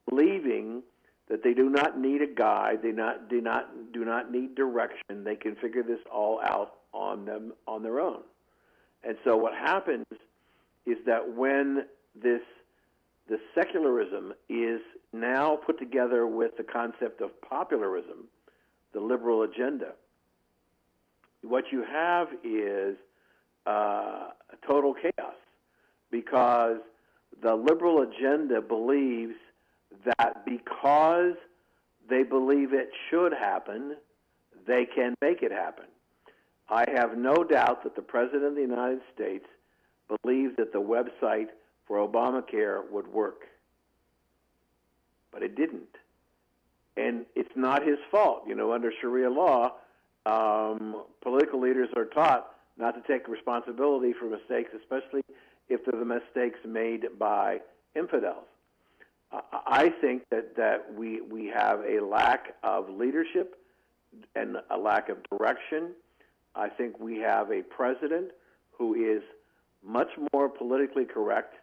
believing that they do not need a guide, do not need direction. They can figure this all out on their own. And so what happens is that when the secularism is now put together with the concept of popularism, the liberal agenda, what you have is total chaos, because the liberal agenda believes that because they believe it should happen, they can make it happen. I have no doubt that the President of the United States believed that the website for Obamacare would work, but it didn't. And it's not his fault. You know, under Sharia law, political leaders are taught not to take responsibility for mistakes, especially if they're the mistakes made by infidels. I think that we have a lack of leadership and a lack of direction. I think we have a president who is much more politically correct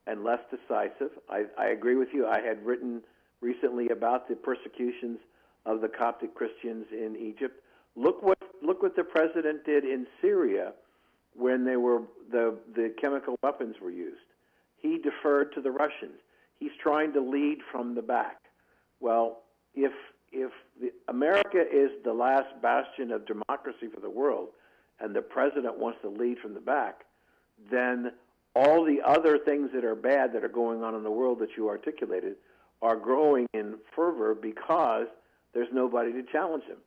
and less decisive. I agree with you. I had written recently about the persecutions of the Coptic Christians in Egypt. Look what the president did in Syria when the chemical weapons were used. He deferred to the Russians. He's trying to lead from the back. Well, if America is the last bastion of democracy for the world, and the president wants to lead from the back, then all the other things that are bad that are going on in the world that you articulated are growing in fervor because there's nobody to challenge them.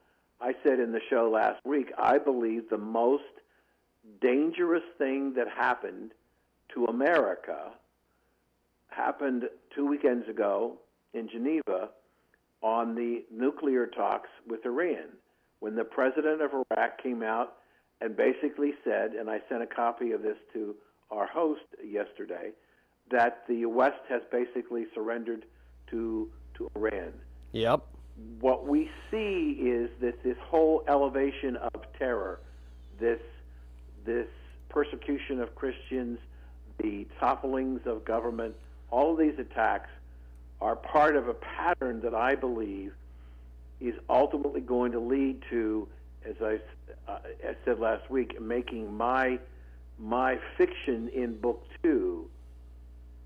I said in the show last week, I believe the most dangerous thing that happened to America happened 2 weekends ago in Geneva on the nuclear talks with Iran, when the president of Iraq came out and basically said, and I sent a copy of this to our host yesterday, that the West has basically surrendered to Iran. Yep. What we see is that this whole elevation of terror, this persecution of Christians, the topplings of government, all of these attacks are part of a pattern that I believe is ultimately going to lead to, as I said last week, making my fiction in book 2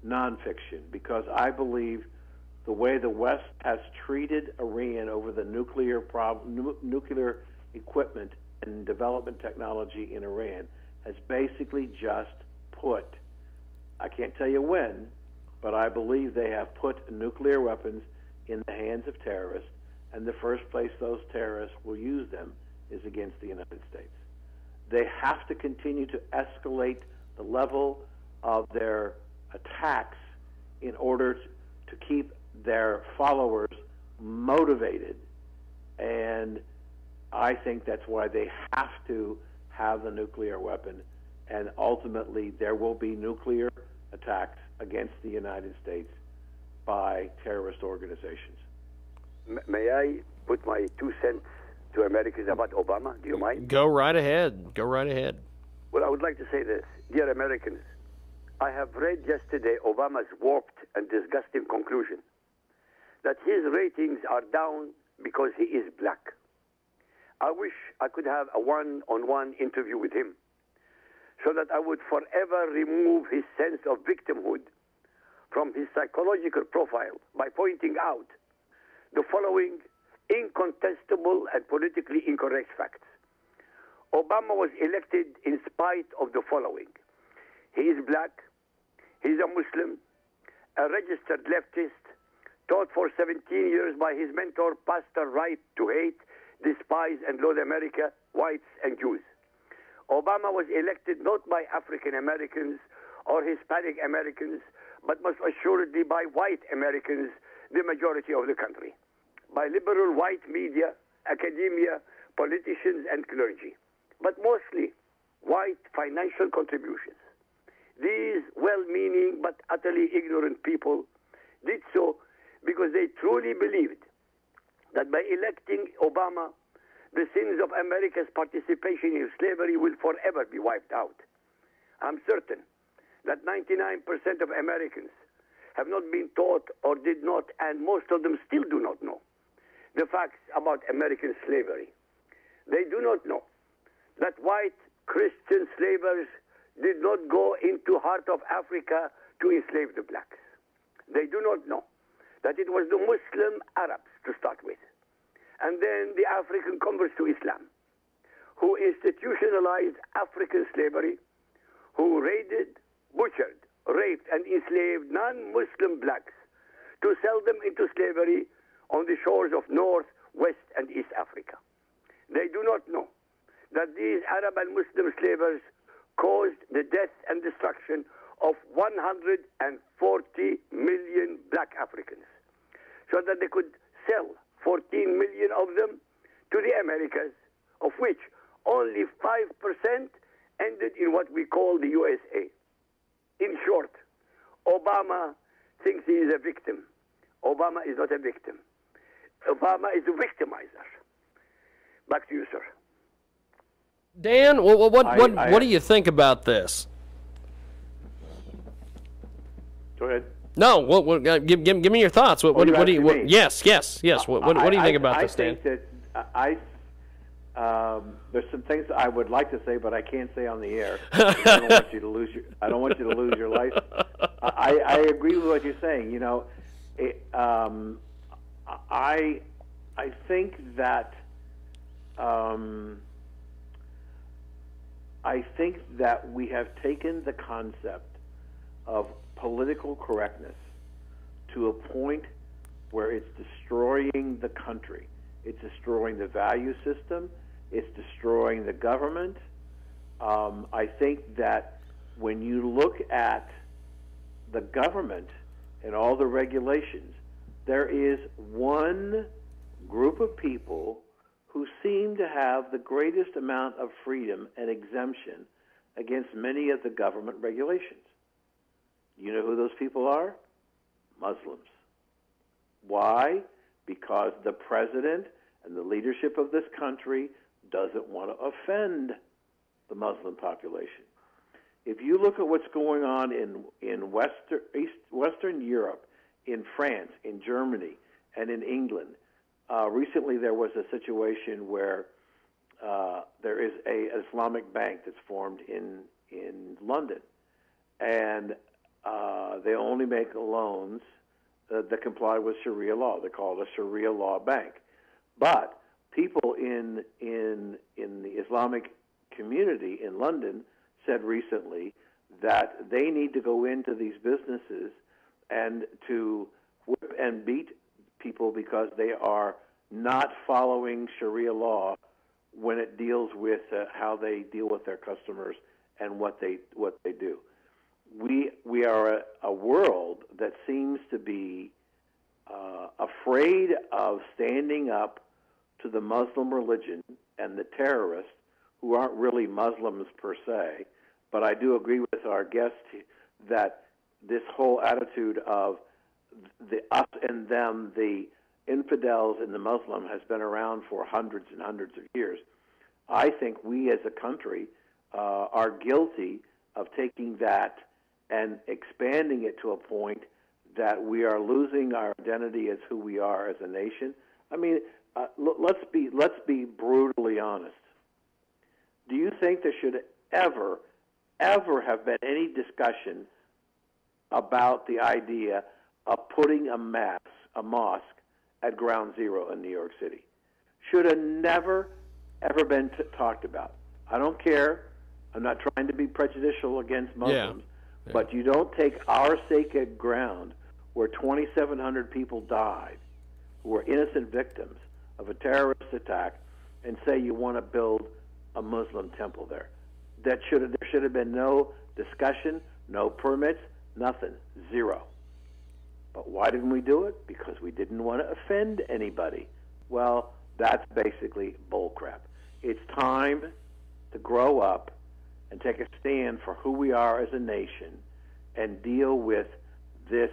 nonfiction, because I believe the way the West has treated Iran over the nuclear equipment and development technology in Iran has basically just put, I can't tell you when, but I believe they have put nuclear weapons in the hands of terrorists, and the first place those terrorists will use them is against the United States. They have to continue to escalate the level of their attacks in order to keep their followers motivated, and I think that's why they have to have the nuclear weapon, and ultimately there will be nuclear attacks against the United States by terrorist organizations. May I put my 2 cents to Americans about Obama? Do you mind? Go right ahead. Go right ahead. Well, I would like to say this. Dear Americans, I have read yesterday Obama's warped and disgusting conclusion that his ratings are down because he is black. I wish I could have a one-on-one interview with him so that I would forever remove his sense of victimhood from his psychological profile by pointing out the following incontestable and politically incorrect facts. Obama was elected in spite of the following. He is black, he is a Muslim, a registered leftist, taught for 17 years by his mentor, Pastor Right to Hate, Despise and Loathe America, whites and Jews. Obama was elected not by African Americans or Hispanic Americans, but most assuredly by white Americans, the majority of the country, by liberal white media, academia, politicians, and clergy, but mostly white financial contributions. These well-meaning but utterly ignorant people did so because they truly believed that by electing Obama, the sins of America's participation in slavery will forever be wiped out. I'm certain that 99% of Americans have not been taught or did not, and most of them still do not know, the facts about American slavery. They do not know that white Christian slavers did not go into heart of Africa to enslave the blacks. They do not know that it was the Muslim Arabs to start with, and then the African converts to Islam, who institutionalized African slavery, who raided, butchered, raped, and enslaved non-Muslim blacks to sell them into slavery on the shores of North, West, and East Africa. They do not know that these Arab and Muslim slavers caused the death and destruction of 140 million black Africans, so that they could sell 14 million of them to the Americas, of which only 5% ended in what we call the USA. In short, Obama thinks he is a victim. Obama is not a victim. Obama is a victimizer. Back to you, sir. Dan, what do you think about this? Go ahead. No, give me your thoughts. What do you? Yes. What do you think about this, Dan? I think that there's some things I would like to say, but I can't say on the air. I don't want you to lose your life. I agree with what you're saying. You know, I think that we have taken the concept of political correctness to a point where it's destroying the country. It's destroying the value system. It's destroying the government. I think that when you look at the government and all the regulations, there is one group of people who seem to have the greatest amount of freedom and exemption against many of the government regulations. You know who those people are? Muslims. Why? Because the president and the leadership of this country doesn't want to offend the Muslim population. If you look at what's going on in Western Europe, in France, in Germany, and in England, recently there was a situation where there is a Islamic bank that's formed in London, and they only make loans that comply with Sharia law. They call it a Sharia law bank. But people in the Islamic community in London said recently that they need to go into these businesses and to whip and beat people because they are not following Sharia law when it deals with how they deal with their customers and what they do. We are a world that seems to be afraid of standing up to the Muslim religion and the terrorists who aren't really Muslims per se. But I do agree with our guest that this whole attitude of the us and them, the infidels and the Muslim, has been around for hundreds and hundreds of years. I think we as a country are guilty of taking that and expanding it to a point that we are losing our identity as who we are as a nation. I mean, let's be brutally honest. Do you think there should ever have been any discussion about the idea of putting a mosque at Ground Zero in New York City? Should have never, ever been talked about. I don't care. I'm not trying to be prejudicial against Muslims, but you don't take our sacred ground where 2,700 people died, who were innocent victims of a terrorist attack, and say you want to build a Muslim temple there. There should have been no discussion, no permits, nothing, zero. But why didn't we do it? Because we didn't want to offend anybody. Well, that's basically bullcrap. It's time to grow up and take a stand for who we are as a nation and deal with this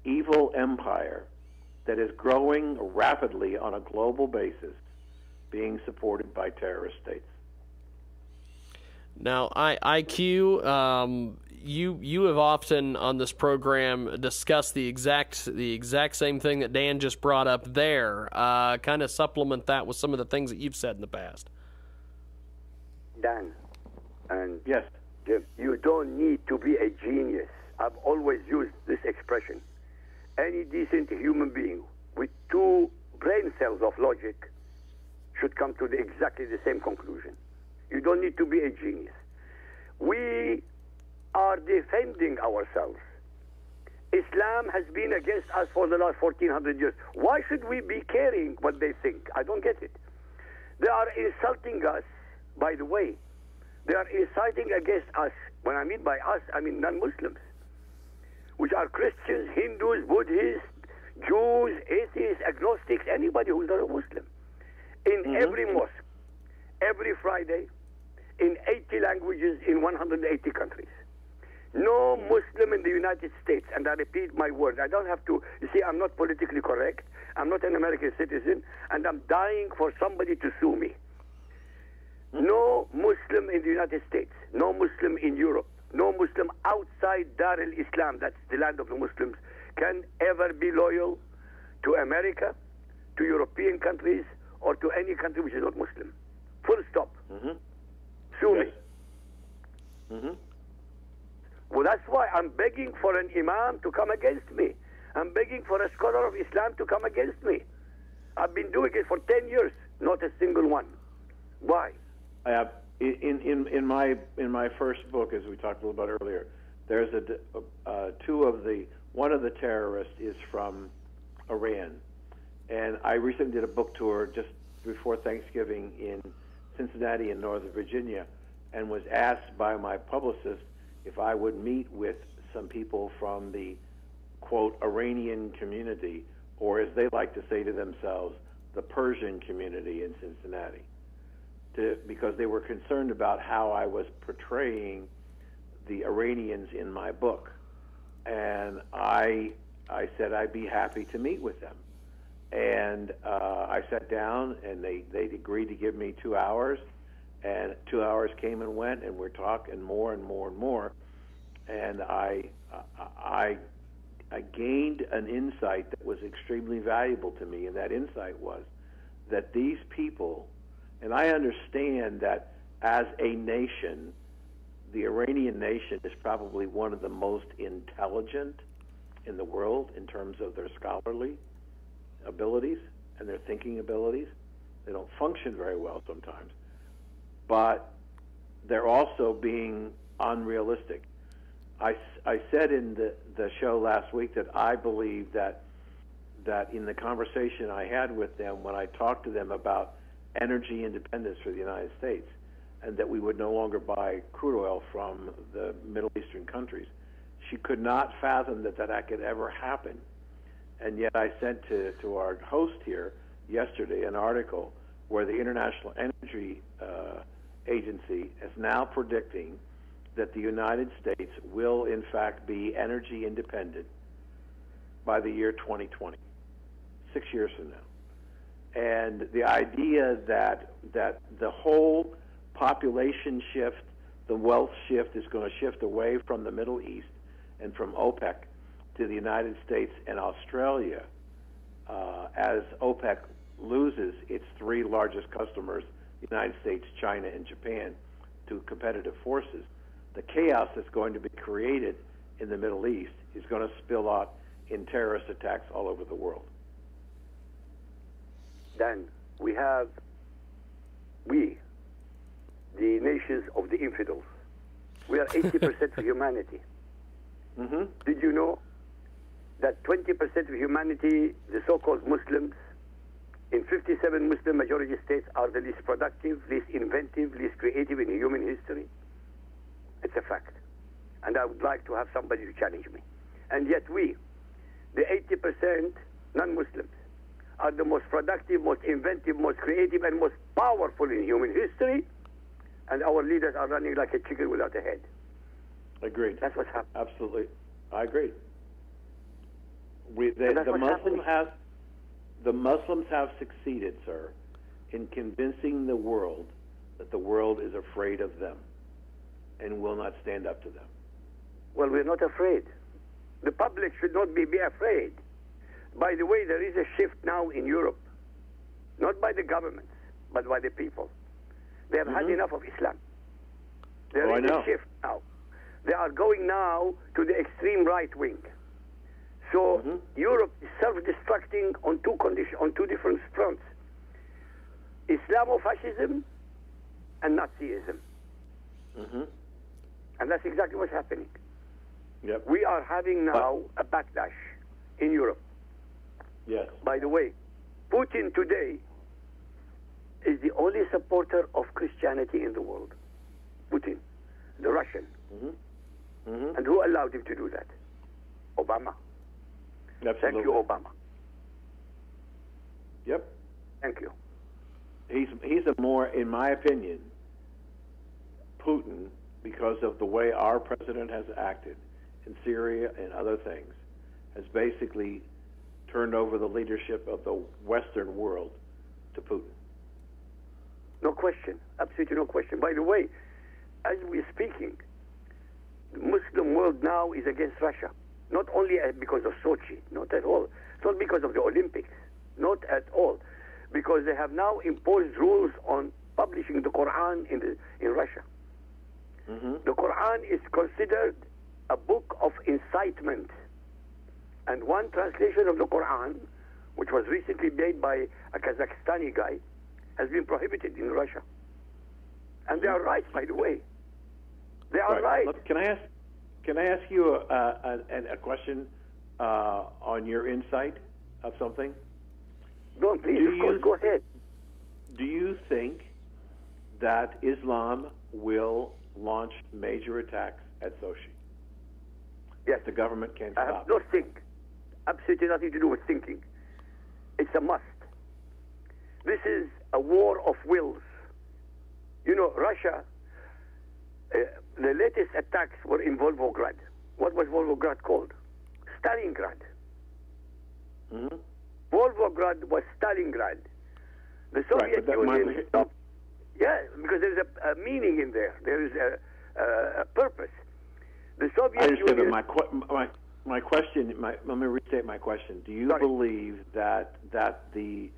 evil empire that is growing rapidly on a global basis, being supported by terrorist states. Now, IQ, you have often on this program discussed the exact same thing that Dan just brought up there. Kind of supplement that with some of the things that you've said in the past. Dan, and yes, Jim, you don't need to be a genius. I've always used this expression. Any decent human being with 2 brain cells of logic should come to exactly the same conclusion. You don't need to be a genius. We are defending ourselves. Islam has been against us for the last 1,400 years. Why should we be caring what they think? I don't get it. They are insulting us, by the way. They are inciting against us. When I mean by us, I mean non-Muslims, which are Christians, Hindus, Buddhists, Jews, atheists, agnostics, anybody who's not a Muslim. In every mosque, every Friday, in 80 languages, in 180 countries. No Muslim in the United States, and I repeat my word, I don't have to, you see, I'm not politically correct, I'm not an American citizen, and I'm dying for somebody to sue me. No Muslim in the United States, no Muslim in Europe, no Muslim outside Dar al-Islam, that's the land of the Muslims, can ever be loyal to America, to European countries, or to any country which is not Muslim. Full stop. Sue me. Well, that's why I'm begging for an imam to come against me. I'm begging for a scholar of Islam to come against me. I've been doing it for 10 years, not a single one. Why? I have in my first book, as we talked a little about earlier, there's one of the terrorists is from Iran, and I recently did a book tour just before Thanksgiving in Cincinnati in Northern Virginia, and was asked by my publicist if I would meet with some people from the quote Iranian community, or as they like to say to themselves, the Persian community in Cincinnati, because they were concerned about how I was portraying the Iranians in my book. And I said I'd be happy to meet with them. And I sat down, and they agreed to give me 2 hours. And 2 hours came and went, and we're talking more and more and more. And I gained an insight that was extremely valuable to me, and that insight was that these people, and I understand that as a nation, the Iranian nation is probably one of the most intelligent in the world in terms of their scholarly abilities and their thinking abilities. They don't function very well sometimes, but they're also being unrealistic. I said in the show last week that I believe that in the conversation I had with them when I talked to them about energy independence for the United States, and that we would no longer buy crude oil from the Middle Eastern countries, she could not fathom that could ever happen. And yet I sent to our host here yesterday an article where the International Energy Agency is now predicting that the United States will, in fact, be energy independent by the year 2020, 6 years from now. And the idea that the whole population shift, the wealth shift, is going to shift away from the Middle East and from OPEC to the United States and Australia as OPEC loses its three largest customers, the United States, China, and Japan, to competitive forces. The chaos that's going to be created in the Middle East is going to spill out in terrorist attacks all over the world. Then we have, the nations of the infidels. We are 80% of humanity. Did you know that 20% of humanity, the so-called Muslims, in 57 Muslim majority states, are the least productive, least inventive, least creative in human history? It's a fact. And I would like to have somebody to challenge me. And yet we, the 80% non-Muslims, are the most productive, most inventive, most creative, and most powerful in human history, and our leaders are running like a chicken without a head. Agreed. That's what's happening. Absolutely. I agree. The Muslims have succeeded, sir, in convincing the world that the world is afraid of them and will not stand up to them. Well, we're not afraid. The public should not be afraid. By the way, there is a shift now in Europe, not by the governments, but by the people. They have had enough of Islam. There is a shift now. They are going now to the extreme right wing. So Europe is self-destructing on two different fronts: Islamofascism and Nazism. And that's exactly what's happening. Yep. We are having now a backlash in Europe. Yes. By the way, Putin today is the only supporter of Christianity in the world. Putin, the Russian. And who allowed him to do that? Obama. Absolutely. Thank you, Obama. Yep. Thank you. He's a more, in my opinion, Putin, because of the way our president has acted in Syria and other things, has basically turned over the leadership of the Western world to Putin. No question. Absolutely no question. By the way, as we're speaking, the Muslim world now is against Russia. Not only because of Sochi, not at all. It's not because of the Olympics, not at all. Because they have now imposed rules on publishing the Quran in Russia. The Quran is considered a book of incitement. And one translation of the Quran, which was recently made by a Kazakhstani guy, has been prohibited in Russia. And they are right, by the way. They are right. Look, can I ask you a question on your insight of something? No, please, of course, go ahead. Do you think that Islam will launch major attacks at Sochi? Yes. The government can't I stop have no think. Absolutely nothing to do with thinking. It's a must. This is a war of wills. You know, Russia, the latest attacks were in Volgograd. What was Volgograd called? Stalingrad. Volgograd was Stalingrad. The Soviet Union stopped. Yeah, because there is a meaning in there. There is a purpose. The Soviet I understand Union. that my question. Let me restate my question. Do you believe that the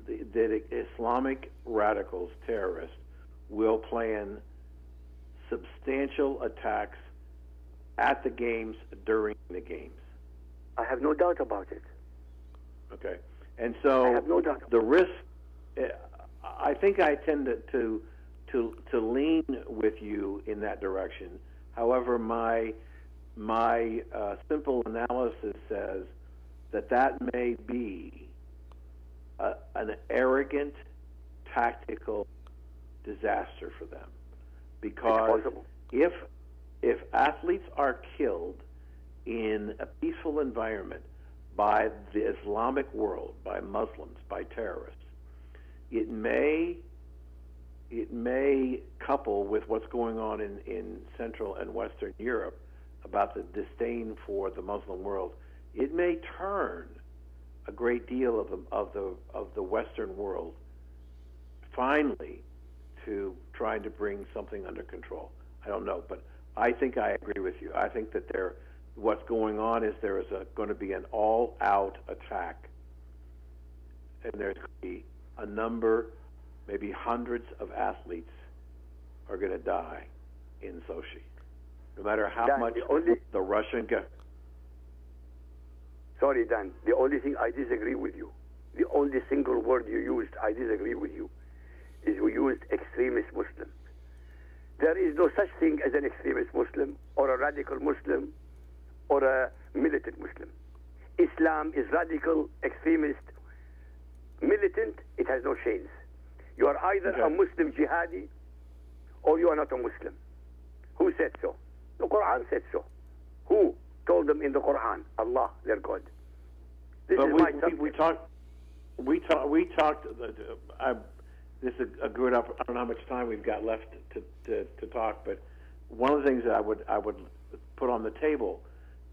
Islamic radicals, terrorists, will plan substantial attacks at the games during the games? I have no doubt about it. Okay, and so I have no doubt. The risk. I think I tend to lean with you in that direction. However, my simple analysis says that may be an arrogant tactical disaster for them, because if athletes are killed in a peaceful environment by the Islamic world, by Muslims, by terrorists, it may couple with what's going on in Central and Western Europe about the disdain for the Muslim world. It may turn a great deal of the Western world finally to trying to bring something under control. I don't know, but I think I agree with you. I think that what's going on is there is going to be an all-out attack, and there's going to be a number, maybe hundreds of athletes are going to die in Sochi, no matter how much the Russian Sorry, Dan. The only thing I disagree with you, the only single word you used, I disagree with you, is we used extremist Muslim. There is no such thing as an extremist Muslim or a radical Muslim or a militant Muslim. Islam is radical, extremist, militant. It has no shades. You are either a Muslim jihadi or you are not a Muslim. Who said so? The Quran said so. Who told them in the Quran? Allah, their God. This is my subject. We talked. This is a good. I don't know how much time we've got left to talk, but one of the things that I would put on the table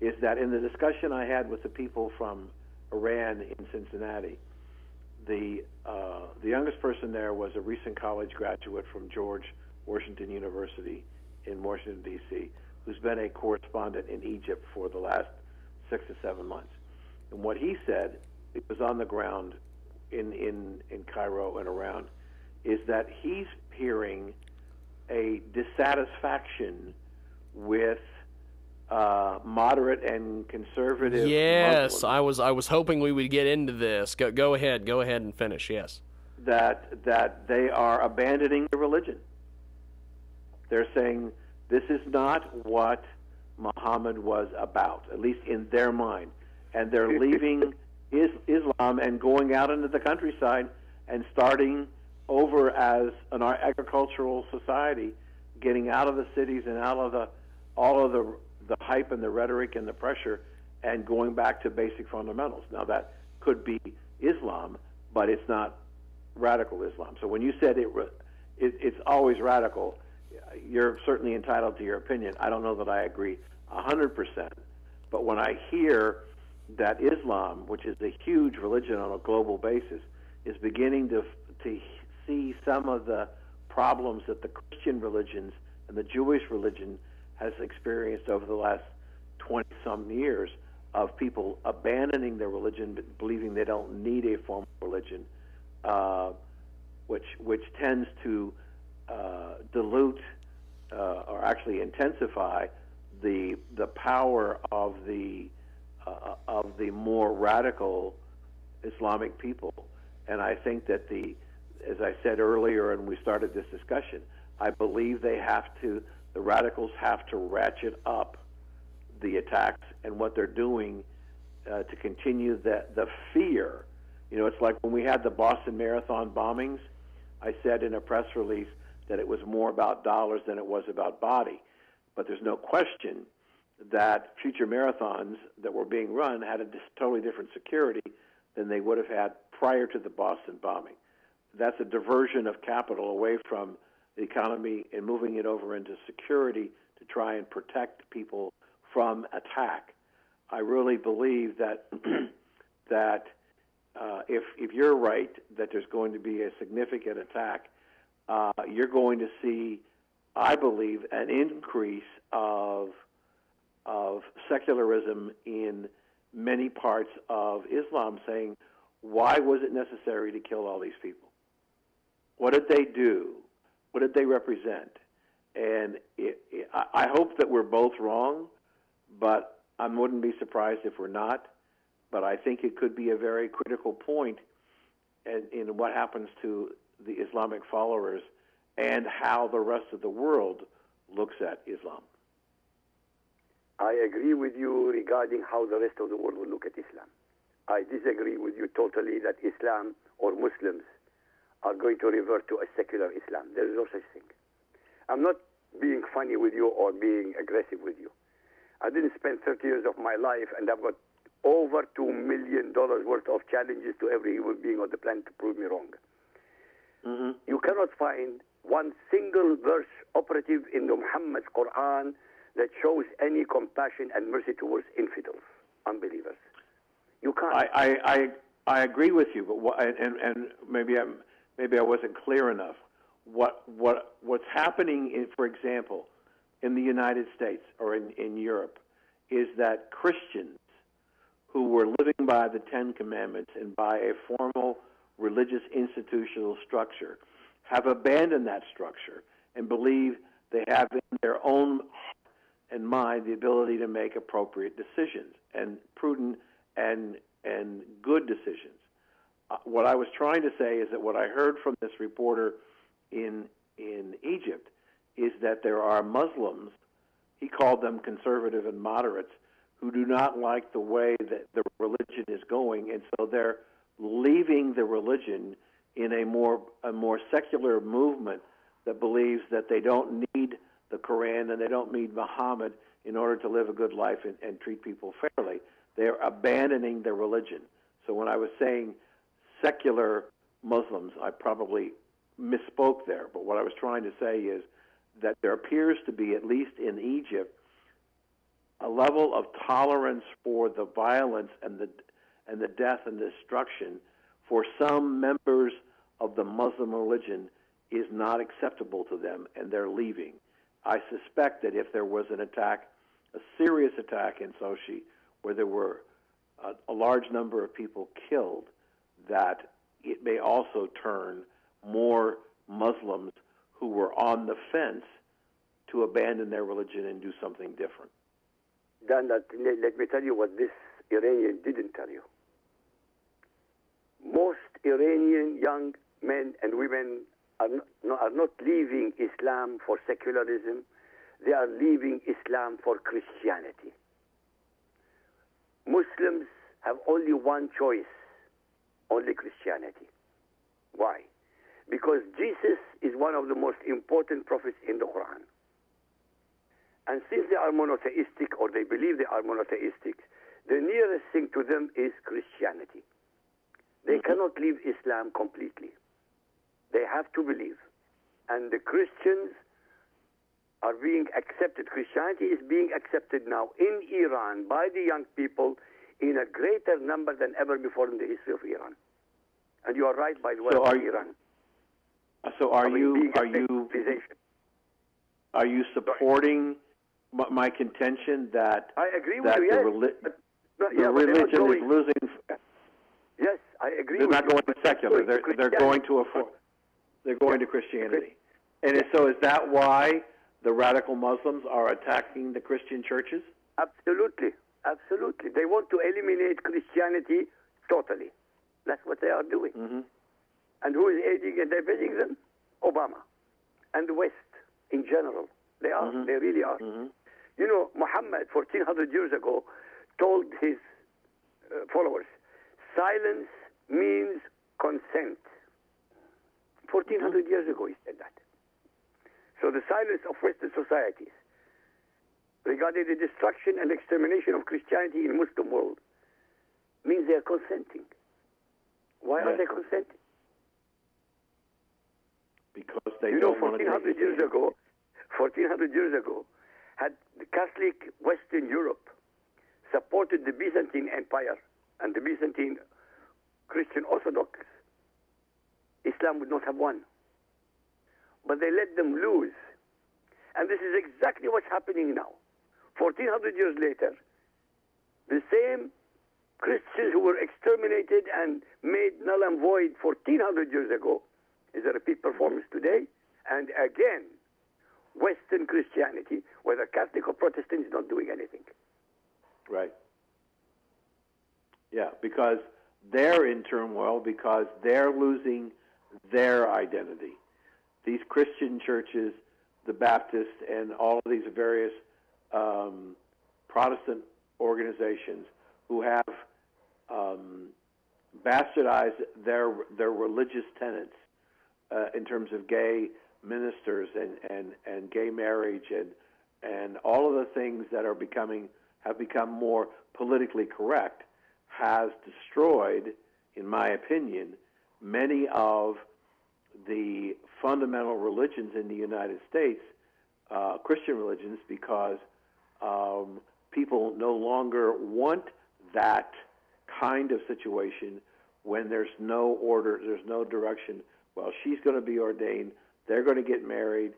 is that in the discussion I had with the people from Iran in Cincinnati, the youngest person there was a recent college graduate from George Washington University in Washington, D.C., who's been a correspondent in Egypt for the last 6 to 7 months. And what he said, it was on the ground in Cairo and around, is that he's hearing a dissatisfaction with moderate and conservative Yes, Muslims. I was hoping we would get into this. Go ahead and finish. Yes, that they are abandoning the religion. They're saying this is not what Muhammad was about, at least in their mind, and they're leaving Islam and going out into the countryside and starting over as an agricultural society, getting out of the cities and out of all of the hype and the rhetoric and the pressure, and going back to basic fundamentals. Now that could be Islam, but it's not radical Islam. So when you said it's always radical, you're certainly entitled to your opinion. I don't know that I agree 100%, but when I hear that Islam, which is a huge religion on a global basis, is beginning to see some of the problems that the Christian religions and the Jewish religion has experienced over the last 20-some years of people abandoning their religion, but believing they don't need a form of religion, which tends to dilute or actually intensify the power of the more radical Islamic people. And I think that as I said earlier, and we started this discussion, I believe the radicals have to ratchet up the attacks and what they're doing to continue the fear. You know, it's like when we had the Boston Marathon bombings, I said in a press release that it was more about dollars than it was about body. But there's no question that future marathons that were being run had a totally different security than they would have had prior to the Boston bombing. That's a diversion of capital away from the economy and moving it over into security to try and protect people from attack. I really believe that if you're right that there's going to be a significant attack, you're going to see, I believe, an increase of secularism in many parts of Islam, saying, why was it necessary to kill all these people? What did they do? What did they represent? And I hope that we're both wrong, but I wouldn't be surprised if we're not. But I think it could be a very critical point in what happens to the Islamic followers and how the rest of the world looks at Islam. I agree with you regarding how the rest of the world will look at Islam. I disagree with you totally that Islam or Muslims are going to revert to a secular Islam. There is no such thing. I'm not being funny with you or being aggressive with you. I didn't spend 30 years of my life, and I've got over $2 million worth of challenges to every human being on the planet to prove me wrong. Mm-hmm. You cannot find one single verse operative in the Muhammad's Quran that shows any compassion and mercy towards infidels, unbelievers. You can't. I agree with you, but and maybe I wasn't clear enough. What's happening, for example, in the United States or in Europe, is that Christians who were living by the Ten Commandments and by a formal religious institutional structure have abandoned that structure and believe they have in their own heart and mind the ability to make appropriate decisions and prudent and good decisions. What I was trying to say is that what I heard from this reporter in Egypt is that there are Muslims, he called them conservative and moderates, who do not like the way that the religion is going, and so they're leaving the religion in a more secular movement that believes that they don't need the Quran and they don't need Muhammad in order to live a good life and treat people fairly. They're abandoning their religion. So when I was saying secular Muslims, I probably misspoke there, but what I was trying to say is that there appears to be, at least in Egypt, a level of tolerance for the violence and the death and destruction for some members of the Muslim religion is not acceptable to them, and they're leaving. I suspect that if there was an attack, a serious attack in Sochi, where there were a large number of people killed, that it may also turn more Muslims who were on the fence to abandon their religion and do something different. Dan, let me tell you what this Iranian didn't tell you. Most Iranian young men and women are not leaving Islam for secularism. They are leaving Islam for Christianity. Muslims have only one choice, only Christianity. Why? Because Jesus is one of the most important prophets in the Quran. And since they are monotheistic, or they believe they are monotheistic, the nearest thing to them is Christianity. They cannot leave Islam completely. They have to believe. And the Christians are being accepted. Christianity is being accepted now in Iran by the young people in a greater number than ever before in the history of Iran. And you are right, by the way, about Iran. So are you supporting my contention that I agree that with you. the religion is losing. Yes, I agree. They're with not you, going to but secular. They're going to they're going to Christianity. And so is that why the radical Muslims are attacking the Christian churches? Absolutely. Absolutely. They want to eliminate Christianity totally. That's what they are doing. Mm-hmm. And who is aiding and abetting them? Obama. And the West in general. They are. Mm-hmm. They really are. Mm-hmm. You know, Muhammad, 1400 years ago, told his followers, silence means consent. 1400 years ago he said that. So the silence of Western societies regarding the destruction and extermination of Christianity in the Muslim world means they are consenting. Why are they consenting? Because they don't want to 1400 years ago, 1400 years ago, had the Catholic Western Europe supported the Byzantine Empire and the Byzantine Christian Orthodox, Islam would not have won. But they let them lose. And this is exactly what's happening now. 1400 years later, the same Christians who were exterminated and made null and void 1400 years ago is a repeat performance today. And again, Western Christianity, whether Catholic or Protestant, is not doing anything. Right. Yeah, because they're in turmoil, because they're losing their identity. These Christian churches, the Baptists, and all of these various Protestant organizations who have bastardized their religious tenets in terms of gay ministers and gay marriage and all of the things that have become more politically correct, has destroyed, in my opinion, many of the fundamental religions in the United States, Christian religions, because people no longer want that kind of situation when there's no order, there's no direction. Well, she's going to be ordained, they're going to get married,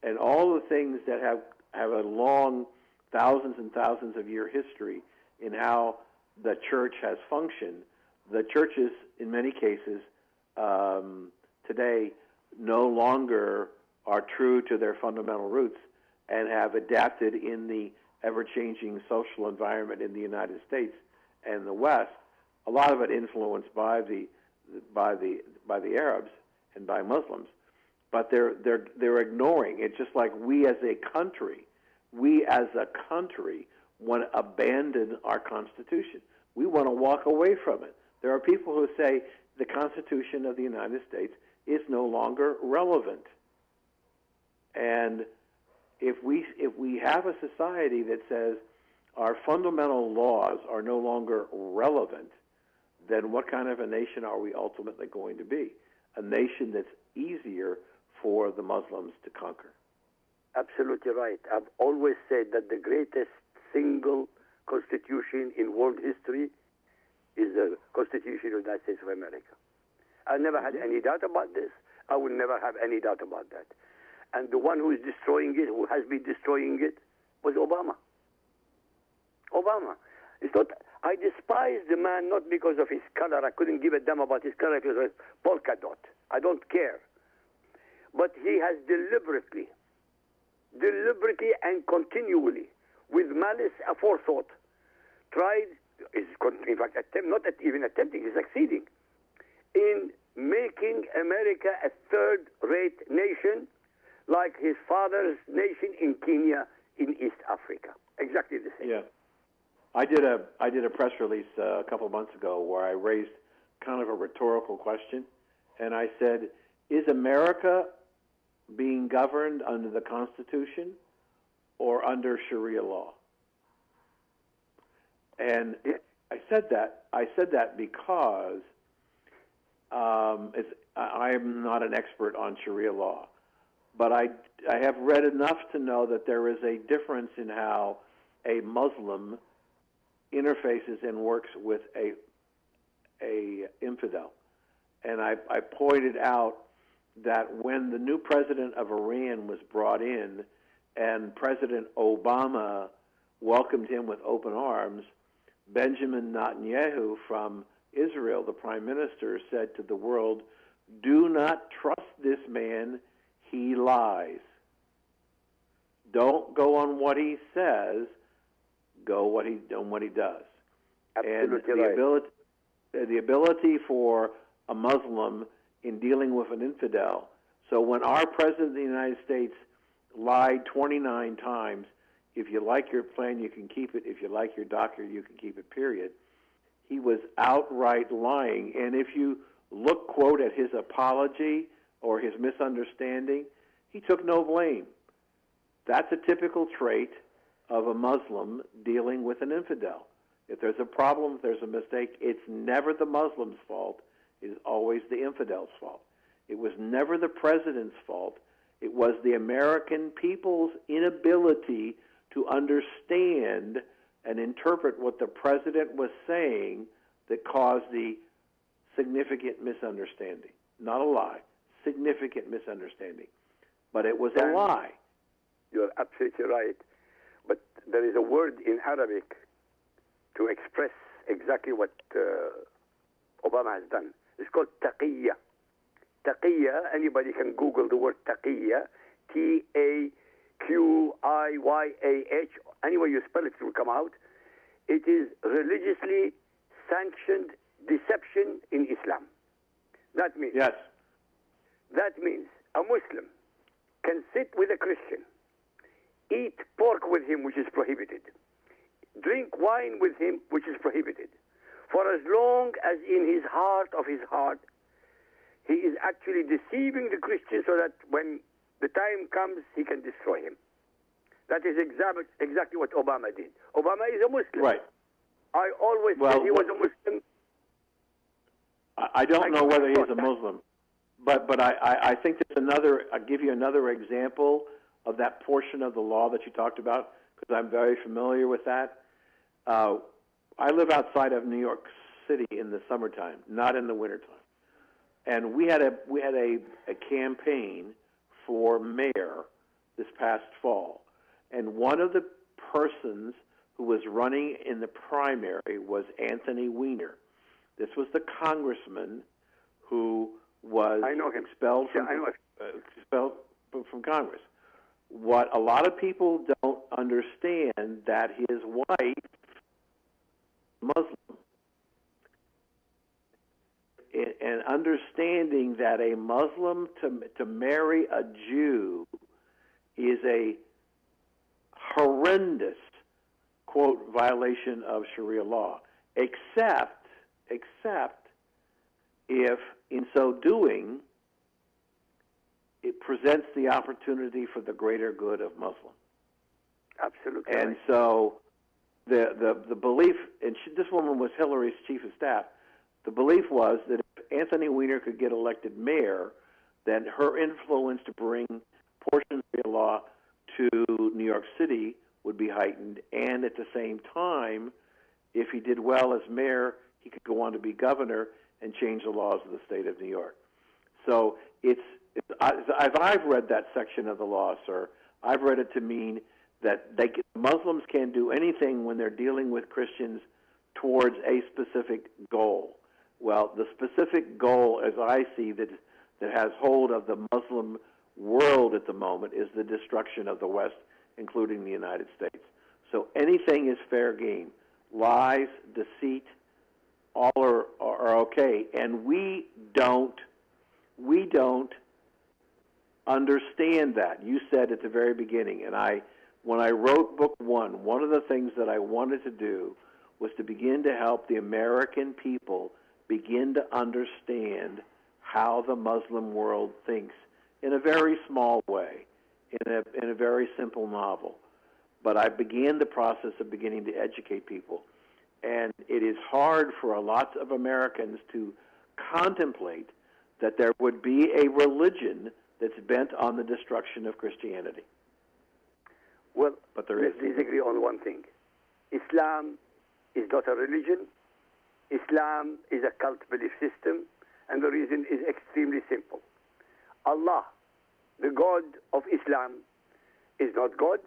and all the things that have a long thousands and thousands of year history in how the church has functioned. The churches, in many cases, today no longer are true to their fundamental roots and have adapted in the ever-changing social environment in the United States and the West. A lot of it influenced by the Arabs and by Muslims, but they're ignoring. It's just like we as a country want to abandon our Constitution. We want to walk away from it. There are people who say the Constitution of the United States is no longer relevant. And if we have a society that says our fundamental laws are no longer relevant, then what kind of a nation are we ultimately going to be? A nation that's easier for the Muslims to conquer. Absolutely right. I've always said that the greatest single constitution in world history is the Constitution of the United States of America. I never had any doubt about this. I will never have any doubt about that. And the one who is destroying it, who has been destroying it, was Obama. Obama. It's not. I despise the man not because of his color. I couldn't give a damn about his color because of polka dot. I don't care. But he has deliberately and continually, with malice aforethought, tried, in fact, not even attempting, he's succeeding, in making America a third-rate nation like his father's nation in Kenya in East Africa. Exactly the same. Yeah. I did a press release a couple of months ago where I raised kind of a rhetorical question, and I said, is America being governed under the Constitution or under Sharia law? And I said that because I am not an expert on Sharia law, but I have read enough to know that there is a difference in how a Muslim interfaces and works with a infidel. And I pointed out that when the new president of Iran was brought in and President Obama welcomed him with open arms, Benjamin Netanyahu from Israel, the prime minister, said to the world, "Do not trust this man, he lies. Don't go on what he says, go on what he does." Absolutely and right. the ability for a Muslim in dealing with an infidel. So when our President of the United States lied 29 times, if you like your plan, you can keep it. If you like your doctor, you can keep it, period. He was outright lying. And if you look, quote, at his apology or his misunderstanding, he took no blame. That's a typical trait of a Muslim dealing with an infidel. If there's a problem, if there's a mistake, it's never the Muslim's fault. It is always the infidel's fault. It was never the president's fault. It was the American people's inability to understand and interpret what the president was saying that caused the significant misunderstanding. Not a lie, significant misunderstanding. But it was a lie. You're absolutely right. But there is a word in Arabic to express exactly what Obama has done. It's called taqiyya. Taqiyya, anybody can Google the word taqiyya, Taqiyah. Any way you spell it, it will come out. It is religiously sanctioned deception in Islam. That means, yes. That means a Muslim can sit with a Christian, eat pork with him, which is prohibited, drink wine with him, which is prohibited, for as long as in his heart of his heart, he is actually deceiving the Christian so that when the time comes, he can destroy him. That is exactly what Obama did. Obama is a Muslim. Right. I always said he was a Muslim. I don't know whether he's a Muslim, but I think there's another. I'll give you another example of that portion of the law that you talked about, because I'm very familiar with that. I live outside of New York City in the summertime, not in the wintertime. And we had a campaign for mayor this past fall. And one of the persons who was running in the primary was Anthony Weiner. This was the congressman who was expelled from Congress. What a lot of people don't understand, that his wife, Muslim, and understanding that a Muslim to marry a Jew is a horrendous, quote, violation of Sharia law, except if, in so doing, it presents the opportunity for the greater good of Muslims. Absolutely. And so the belief, and this woman was Hillary's chief of staff, the belief was that if Anthony Weiner could get elected mayor, then her influence to bring portions of the law to New York City would be heightened, and at the same time, if he did well as mayor, he could go on to be governor and change the laws of the state of New York. So I've read that section of the law, sir. I've read it to mean that Muslims can do anything when they're dealing with Christians towards a specific goal. Well, the specific goal, as I see that has hold of the Muslim world at the moment, is the destruction of the West, including the United States. So anything is fair game. Lies, deceit, all are okay. And we don't understand that. You said at the very beginning, and when I wrote book one of the things that I wanted to do was to begin to help the American people begin to understand how the Muslim world thinks in a very small way, in a very simple novel. But I began the process of beginning to educate people. And it is hard for a lot of Americans to contemplate that there would be a religion that's bent on the destruction of Christianity. Well, but there is. Let's disagree on one thing. Islam is not a religion. Islam is a cult belief system, and the reason is extremely simple. Allah, the God of Islam, is not God,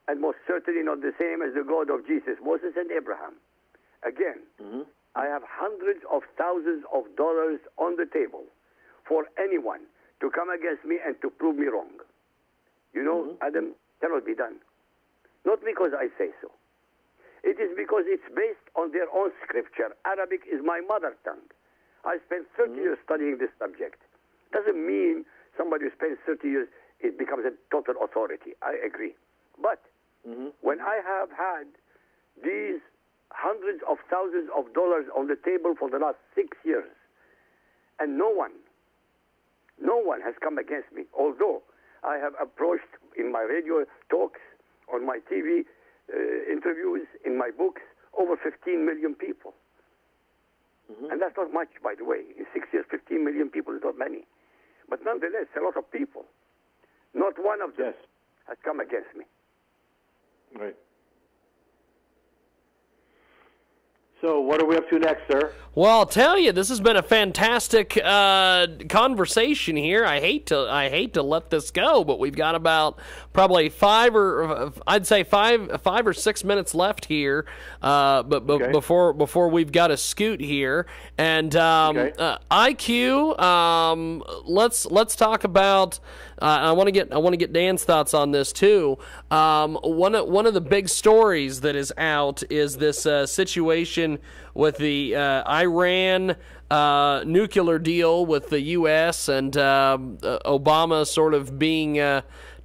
and most certainly not the same as the God of Jesus, Moses, and Abraham. Again, I have hundreds of thousands of dollars on the table for anyone to come against me and to prove me wrong. You know, Adam, cannot be done. Not because I say so. It is because it's based on their own scripture. Arabic is my mother tongue. I spent 30 years studying this subject. Doesn't mean somebody who spends 30 years, it becomes a total authority. I agree. But when I have had these hundreds of thousands of dollars on the table for the last 6 years, and no one has come against me, although I have approached in my radio talks, on my TV interviews, in my books, over 15 million people. And that's not much, by the way. In 6 years, 15 million people is not many. But nonetheless, a lot of people. Not one of them has come against me. Right. So what are we up to next, sir? Well, I'll tell you, this has been a fantastic conversation here. I hate to let this go, but we've got about probably five or 6 minutes left here. Before we've got to scoot here, and IQ. Let's talk about. I want to get Dan's thoughts on this too. One of the big stories that is out is this situation with the Iran nuclear deal with the U.S. and Obama sort of being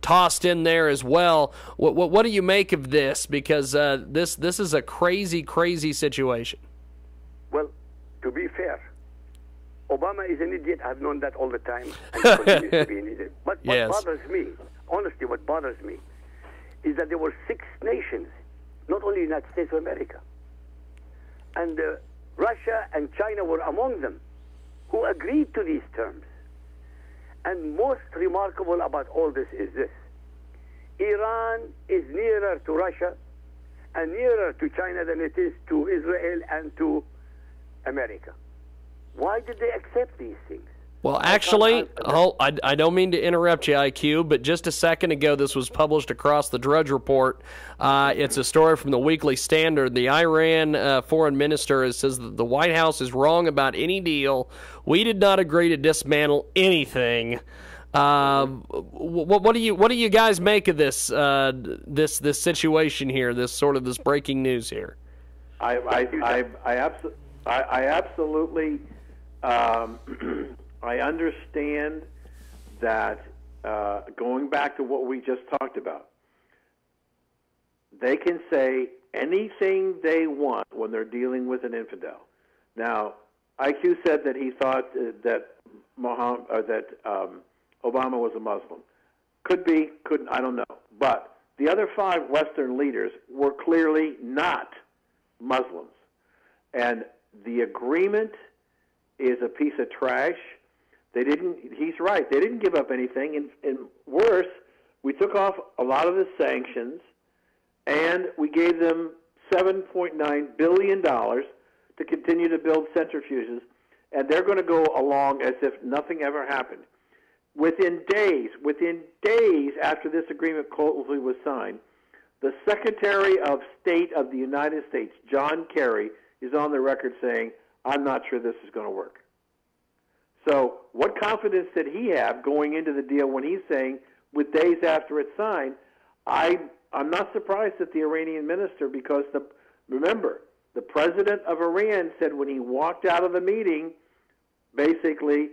tossed in there as well. What do you make of this? Because this is a crazy situation. Well, to be fair, Obama is an idiot. I've known that all the time. And he continues to be an idiot. But what bothers me, honestly, what bothers me, is that there were 6 nations, not only the United States of America, and Russia and China were among them, who agreed to these terms. And most remarkable about all this is this. Iran is nearer to Russia and nearer to China than it is to Israel and to America. Why did they accept these things? Well, actually, I don't mean to interrupt you, IQ, but just a second ago this was published across the Drudge Report. It's a story from the Weekly Standard. The Iran foreign minister says that the White House is wrong about any deal. We did not agree to dismantle anything. What do you guys make of this this situation here? This breaking news here. I absolutely. I understand that going back to what we just talked about, they can say anything they want when they're dealing with an infidel. Now, IQ said that he thought that Obama was a Muslim. Could be, couldn't, I don't know. But the other 5 Western leaders were clearly not Muslims. And the agreement is a piece of trash. He's right, they didn't give up anything. And worse, we took off a lot of the sanctions, and we gave them $7.9 billion to continue to build centrifuges, and they're going to go along as if nothing ever happened. Within days after this agreement closely was signed, the Secretary of State of the United States, John Kerry, is on the record saying, I'm not sure this is going to work. So what confidence did he have going into the deal when he's saying, with days after it's signed, I'm not surprised at the Iranian minister, because remember, the president of Iran said when he walked out of the meeting, basically,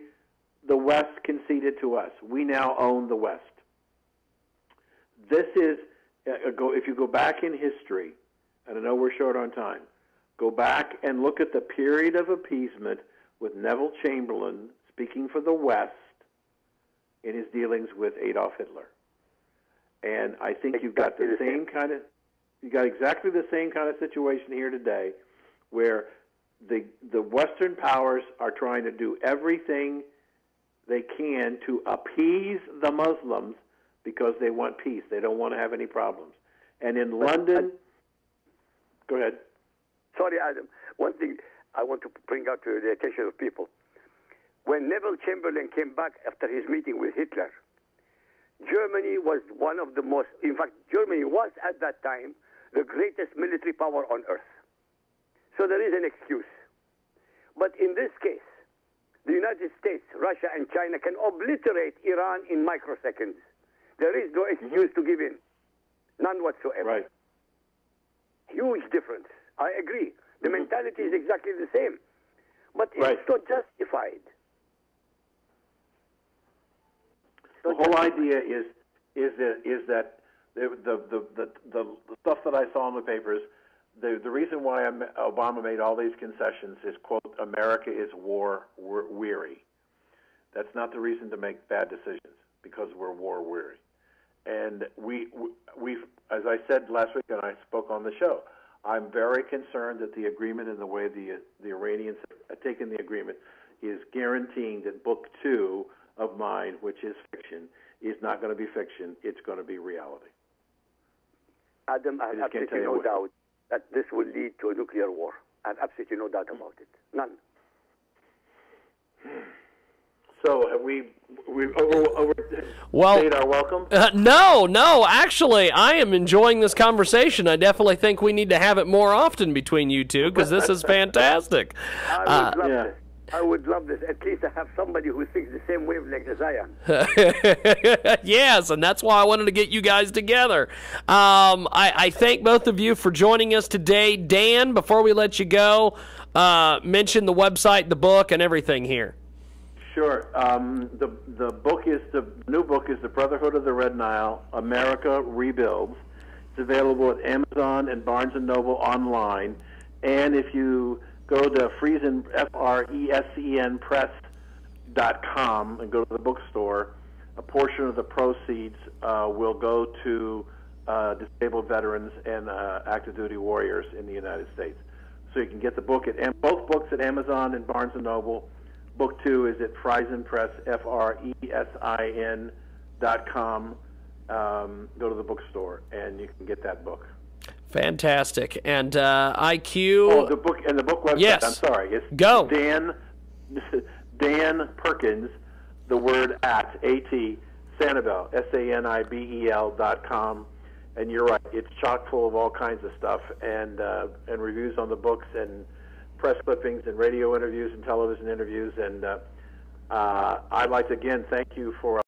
the West conceded to us. We now own the West. This is, if you go back in history, and I know we're short on time, go back and look at the period of appeasement with Neville Chamberlain speaking for the West in his dealings with Adolf Hitler. And I think you've got the same kind of, you got exactly the same kind of situation here today, where the Western powers are trying to do everything they can to appease the Muslims because they want peace. They don't want to have any problems. And in London, go ahead. Sorry, Adam. One thing I want to bring out to the attention of people. When Neville Chamberlain came back after his meeting with Hitler, Germany was one of the most, in fact, Germany was at that time the greatest military power on earth. So there is an excuse. But in this case, the United States, Russia, and China can obliterate Iran in microseconds. There is no excuse to give in. None whatsoever. Right. Huge difference. I agree. The mentality is exactly the same. But it's not justified. The whole idea is that the stuff that I saw in the papers, the reason why Obama made all these concessions is, quote, America is war weary. That's not the reason to make bad decisions, because we're war weary. And we've, as I said last week, and I spoke on the show, I'm very concerned that the agreement and the way the Iranians have taken the agreement is guaranteeing that Book 2 of mine, which is fiction, is not going to be fiction. It's going to be reality. Adam, I have absolutely no doubt that this will lead to a nuclear war. I have absolutely no doubt about it. None. So have we've overstayed our welcome? No. Actually, I am enjoying this conversation. I definitely think we need to have it more often between you two, because this is fantastic. I would love this. At least I have somebody who thinks the same wavelength as I am. Yes, and that's why I wanted to get you guys together. I thank both of you for joining us today. Dan, before we let you go, mention the website, the book, and everything here. Sure. The book is the new book is The Brotherhood of the Red Nile: America Rebuilds. It's available at Amazon and Barnes and Noble online. And if you go to Friesen, F-R-E-S-E-N Press.com and go to the bookstore, a portion of the proceeds will go to disabled veterans and active duty warriors in the United States. So you can get the book both books at Amazon and Barnes and Noble. Book 2 is at Friesen Press, F-R-E-S-I-N.com. Go to the bookstore and you can get that book. Fantastic. And IQ. Oh, the book website. Yes. I'm sorry. It's Go. Dan Perkins, the word at Sanibel, SANIBEL.com. And you're right. It's chock full of all kinds of stuff and reviews on the books and press clippings and radio interviews and television interviews. And I'd like to again thank you for